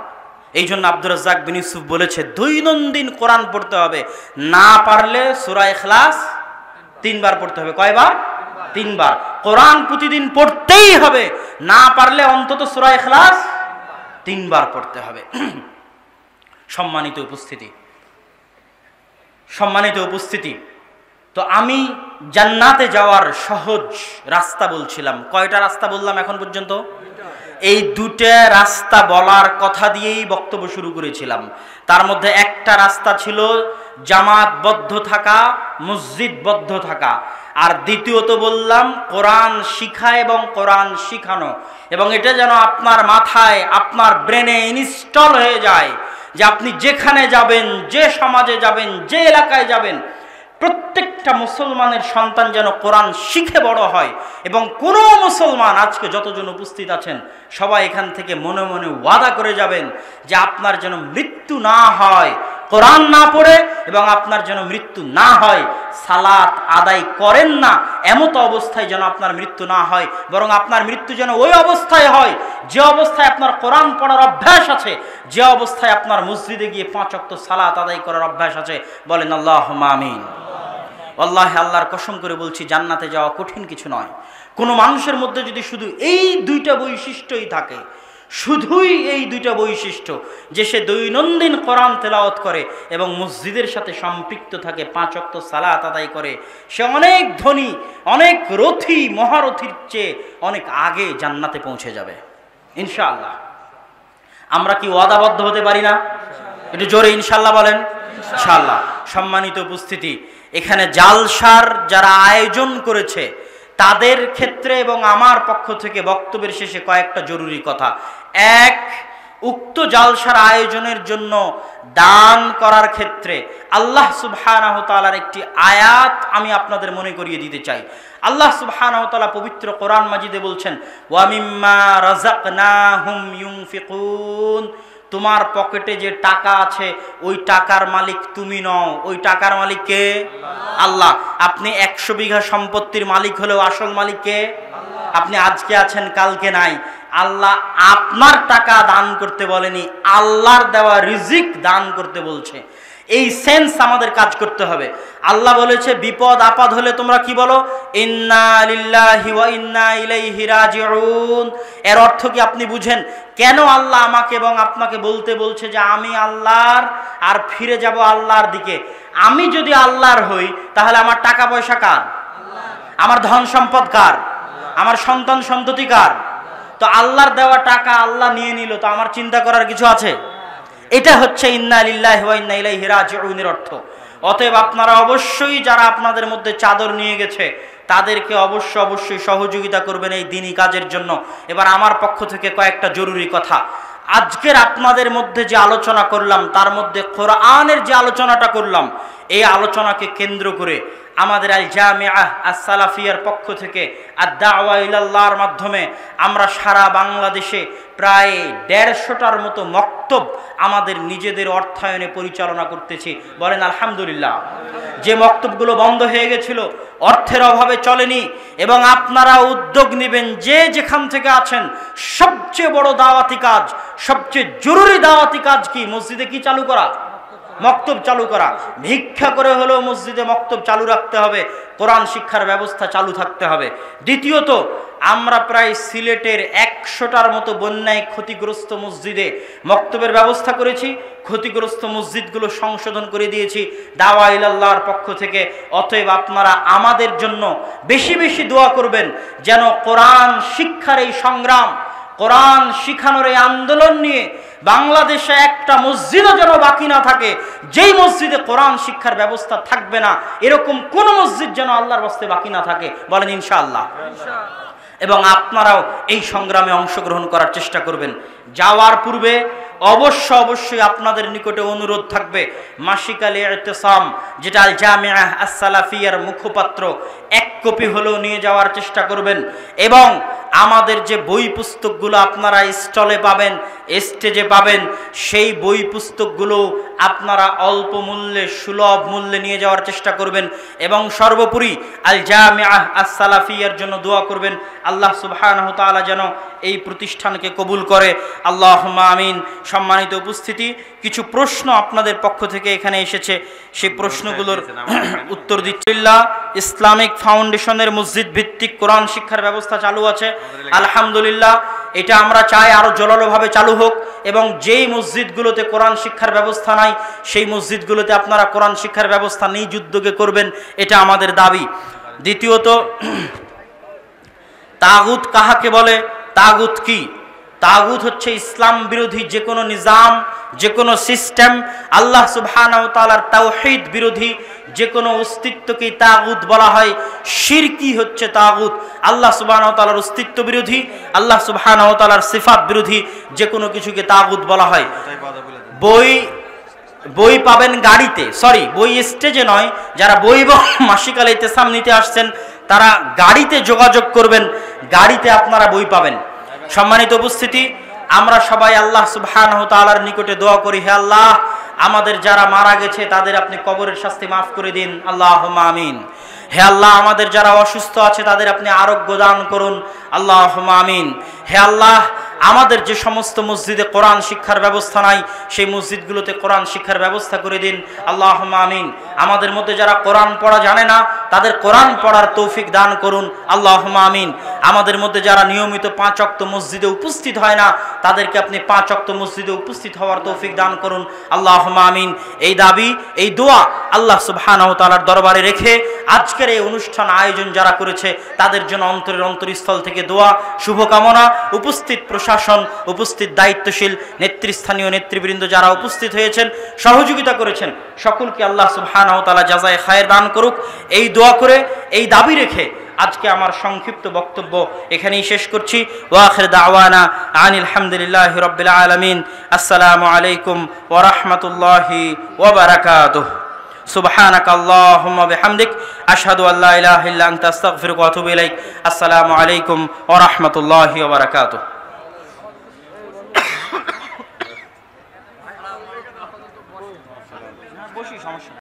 [SPEAKER 1] এই জন্য আব্দুর রাজ্জাক বিন ইউসুফ বলেছে, দৈনন্দিন কোরআন পড়তে হবে, না পারলে সূরা ইখলাস 3 বার পড়তে হবে। কয়বার? 3 বার। কোরআন প্রতিদিন পড়তেই হবে, না পারলে অন্তত সূরা ইখলাস 3 বার পড়তে হবে। সম্মানিত উপস্থিতি, তো আমি জান্নাতে যাওয়ার সহজ রাস্তা বলছিলাম। কয়টা রাস্তা বললাম এখন পর্যন্ত? এই 2টা রাস্তা বলার কথা দিয়েই বক্তব্য শুরু করেছিলাম। তার মধ্যে একটা রাস্তা ছিল জামাতবদ্ধ থাকা, মসজিদবদ্ধ থাকা, আর দ্বিতীয়ত বললাম কোরআন শিখা এবং কোরআন শিখানো। এবং এটা যেন আপনার মাথায়, আপনার ব্রেনে ইনস্টল হয়ে যায় যে আপনি যেখানে যাবেন, যে সমাজে যাবেন, যে এলাকায় যাবেন, প্রত্যেকটা মুসলমানের সন্তান যেন কোরআন শিখে বড় হয়। এবং কোনো মুসলমান, আজকে যতজন উপস্থিত আছেন সবাই এখান থেকে মনে মনে ওয়াদা করে যাবেন যে আপনার যেন মৃত্যু না হয় কোরআন না পড়ে, এবং আপনার যেন মৃত্যু না হয় সালাত আদায় করেন না, এমত অবস্থায় যেন আপনার মৃত্যু না হয়, বরং আপনার মৃত্যু যেন ওই অবস্থায় হয় যে অবস্থায় আপনার কোরআন পড়ার অভ্যাস আছে, যে অবস্থায় আপনার মসজিদে গিয়ে 5 ওয়াক্ত সালাত আদায় করার অভ্যাস আছে। বলেন আল্লাহুম্মা আমিন। আল্লাহ আল্লাহর কসম করে বলছি জান্নাতে যাওয়া কঠিন কিছু নয়। কোনো মানুষের মধ্যে যদি শুধু এই দুইটা বৈশিষ্ট্যই থাকে, শুধুই এই দুইটা বৈশিষ্ট্য, যে সে দৈনন্দিন কোরআন তেলাওয়াত করে এবং মসজিদের সাথে সম্পৃক্ত থাকে, 5 ওয়াক্ত সালাত আদায় করে, সে অনেক ধনী, অনেক রথী, মহারথীর চেয়ে অনেক আগে জান্নাতে পৌঁছে যাবে ইনশাআল্লাহ। আমরা কি ওয়াদাবদ্ধ হতে পারি না? একটু জোরে ইনশাআল্লাহ বলেন। ইনশাআল্লাহ। সম্মানিত উপস্থিতি, এখানে জালসার যারা আয়োজন করেছে তাদের ক্ষেত্রে এবং আমার পক্ষ থেকে বক্তব্যের শেষে কয়েকটা জরুরি কথা। এক, উক্ত জালসার আয়োজনের জন্য দান করার ক্ষেত্রে আল্লাহ সুবহানাহু ওয়া তাআলার একটি আয়াত আমি আপনাদের মনে করিয়ে দিতে চাই। আল্লাহ সুবহানাহু ওয়া তাআলা পবিত্র কোরআন মাজিদে বলছেন, ওয়া মিম্মা রাযাকনাহুম ইউনফিকুন, তোমার পকেটে যে টাকা আছে ওই টাকার মালিক তুমি নও, ওই টাকার মালিক কে? আল্লাহ। আপনি 100 বিঘা সম্পত্তির মালিক হলেও আসল মালিক কে? আপনি আজকে আছেন কালকে নাই। আল্লাহ আপনার টাকা দান করতে বলেনি, আল্লাহর দেওয়া রিজিক দান করতে বলছে। এই সেন্স আমাদের কাজ করতে হবে। আল্লাহ বলেছে বিপদ আপদ হলে তোমরা কি বলো? ইন্না লিল্লাহি ওয়া ইন্না ইলাইহি রাজিউন। এর অর্থ কি আপনি বুঝেন কেন আল্লাহ আমাকে এবং আপনাকে বলতে বলছে যে আমি আল্লাহর আর ফিরে যাব আল্লাহর দিকে? আমি যদি আল্লাহর হই তাহলে আমার টাকা পয়সা কার? আমার ধন সম্পদ কার? আমার সন্তান সন্ততি কার? তো আল্লাহর দেওয়া টাকা আল্লাহ নিয়ে নিল, তো আমার চিন্তা করার কিছু আছে? এটা হচ্ছে ইন্না লিল্লাহি ওয়া ইন্না ইলাইহি রাজিউনের অর্থ। অতএব আপনারা অবশ্যই যারা আপনাদের মধ্যে চাদর নিয়ে গেছে তাদেরকে অবশ্যই সহযোগিতা করবেন এই দ্বীনি কাজের জন্য। এবার আমার পক্ষ থেকে কয়েকটা জরুরি কথা। আজকের আপনাদের মধ্যে যে আলোচনা করলাম তার মধ্যে কোরআনের যে আলোচনাটা করলাম, এই আলোচনাকে কেন্দ্র করে আমাদের আল জামিআহ আস-সালাফিয়ার পক্ষ থেকে আদ-দাওয়া ইলাল্লাহর মাধ্যমে আমরা সারা বাংলাদেশে প্রায় 150টার মতো মক্তব আমাদের নিজেদের অর্থায়নে পরিচালনা করতেছি। বলেন আলহামদুলিল্লাহ। যে মক্তবগুলো বন্ধ হয়ে গেছিল, অর্থের অভাবে চলেনি, এবং আপনারা উদ্যোগ নেবেন যে যেখান থেকে আছেন। সবচেয়ে বড় দাওয়াতি কাজ, সবচেয়ে জরুরি দাওয়াতি কাজ কি? মসজিদে কি চালু করা? মক্তব চালু করা। ভিক্ষা করে হলেও মসজিদে মক্তব চালু রাখতে হবে, কোরআন শিক্ষার ব্যবস্থা চালু থাকতে হবে। দ্বিতীয়ত, আমরা প্রায় সিলেটের 100টার মতো বন্যায় ক্ষতিগ্রস্ত মসজিদে মক্তবের ব্যবস্থা করেছি। ক্ষতিগ্রস্ত মসজিদগুলো সংশোধন করে দিয়েছি দাওয়া ইলাল্লাহর পক্ষ থেকে। অতএব আপনারা আমাদের জন্য বেশি বেশি দোয়া করবেন যেন কোরআন শিক্ষার এই সংগ্রাম, কোরআন শিখানোর এই আন্দোলন নিয়ে বাংলাদেশে একটা মসজিদও যেন বাকি না থাকে যেই মসজিদে কোরআন শিক্ষার ব্যবস্থা থাকবে না, এরকম কোন মসজিদ যেন আল্লাহর বাস্তে বাকি না থাকে। বলেন ইনশাআল্লাহ। এবং আপনারাও এই সংগ্রামে অংশগ্রহণ করার চেষ্টা করবেন। যাওয়ার পূর্বে অবশ্যই আপনাদের নিকটে অনুরোধ থাকবে, মাসিক আল ইতিসাম যেটা আল জামিআহ আস-সালাফিয়ার মুখপাত্র, 1 কপি হলেও নিয়ে যাওয়ার চেষ্টা করবেন। এবং আমাদের যে বই পুস্তকগুলো আপনারা স্টলে পাবেন, স্টেজে পাবেন, সেই বই পুস্তকগুলো আপনারা অল্প মূল্যে, সুলভ মূল্যে নিয়ে যাওয়ার চেষ্টা করবেন। এবং সর্বোপরি আল জামিআহ আস-সালাফিয়ার জন্য দোয়া করবেন, আল্লাহ সুবহানাহু ওয়া তাআলা যেন এই প্রতিষ্ঠানকে কবুল করে। আল্লাহুম্মা আমিন। সম্মানিত উপস্থিতি, কিছু প্রশ্ন আপনাদের পক্ষ থেকে এখানে এসেছে, সেই প্রশ্নগুলোর উত্তর দিচ্ছি। ইসলামিক ফাউন্ডেশনের মসজিদ ভিত্তিক কোরআন শিক্ষার ব্যবস্থা চালু আছে আলহামদুলিল্লাহ। এটা আমরা চাই আরো জোরালোভাবে চালু হোক, এবং যেই মসজিদগুলোতে কোরআন শিক্ষার ব্যবস্থা নাই সেই মসজিদগুলোতে আপনারা কোরআন শিক্ষার ব্যবস্থা নিজ উদ্যোগে করবেন, এটা আমাদের দাবি। দ্বিতীয়ত, তাগুত কাহাকে বলে? তাগুত কি? তাগুত হচ্ছে ইসলাম বিরোধী যে কোনো নিজাম, যে কোনো সিস্টেম, আল্লাহ সুবহানাহু ওয়া তাআলার তাওহীদ বিরোধী যে কোনো অস্তিত্বকেই তাগুত বলা হয়। শিরকি হচ্ছে তাগুত, আল্লাহ সুবহানাহু ওয়া তাআলার অস্তিত্ব বিরোধী, আল্লাহ সুবহানাহু ওয়া তাআলার সিফাত বিরোধী যে কোনো কিছুকে তাগুত বলা হয়। বই পাবেন গাড়িতে, বই স্টেজে নয়। যারা বই মাসিক আল ইতিসাম নিতে আসছেন তারা গাড়িতে যোগাযোগ করবেন, গাড়িতে আপনারা বই পাবেন। সম্মানিত উপস্থিতি, আমরা সবাই আল্লাহ সুবহানাহু ওয়া তাআলার নিকটে দোয়া করি, হে আল্লাহ আমাদের যারা মারা গেছে তাদের আপনি কবরের শাস্তি মাফ করে দিন, আল্লাহুম্মা আমিন। হে আল্লাহ আমাদের যারা অসুস্থ আছে তাদের আপনি আরোগ্য দান করুন, আল্লাহুম্মা আমিন। হে আল্লাহ আমাদের যে সমস্ত মসজিদে কোরআন শিক্ষার ব্যবস্থা নাই সেই মসজিদগুলোতে কোরআন শিক্ষার ব্যবস্থা করে দিন, আল্লাহুম্মা আমিন। আমাদের মধ্যে যারা কোরআন পড়া জানে না তাদের কোরআন পড়ার তৌফিক দান করুন, আল্লাহুম্মা আমিন। আমাদের মধ্যে যারা নিয়মিত 5 ওয়াক্ত মসজিদে উপস্থিত হয় না তাদেরকে আপনি 5 ওয়াক্ত মসজিদে উপস্থিত হওয়ার তৌফিক দান করুন, আল্লাহুম্মা আমিন। এই দাবি, এই দোয়া আল্লাহ সুবহানাহু ওয়া তাআলার দরবারে রেখে আজকের এই অনুষ্ঠান আয়োজন যারা করেছে তাদের জন্য অন্তরের অন্তরস্থল থেকে দোয়া, শুভকামনা। উপস্থিত প্রশাসন, উপস্থিত দায়িত্বশীল নেতৃস্থানীয় নেতৃবৃন্দ যারা উপস্থিত হয়েছেন, সহযোগিতা করেছেন, সকলকে আল্লাহ সুবহানাহু ওয়া তাআলা জাযায়ে খায়ের দান করুক। এই দোয়া করে, এই দাবি রেখে আজকে আমার সংক্ষিপ্ত বক্তব্য এখানেই শেষ করছি। ওয়া আখির দাওয়ানা আনিল হামদুলিল্লাহি রাব্বিল আলামিন। আসসালামু আলাইকুম ওয়া রাহমাতুল্লাহি ওয়া বারাকাতুহু। সুবহানাকা আল্লাহুম্মা বিহামদিক আশহাদু আল্লা ইলাহা ইল্লা আনতা আস্তাগফিরুকা ওয়া আতুবু ইলাইক। আসসালামু আলাইকুম ওয়া রাহমাতুল্লাহি ওয়া বারাকাতুহু। বসি, সমস্যা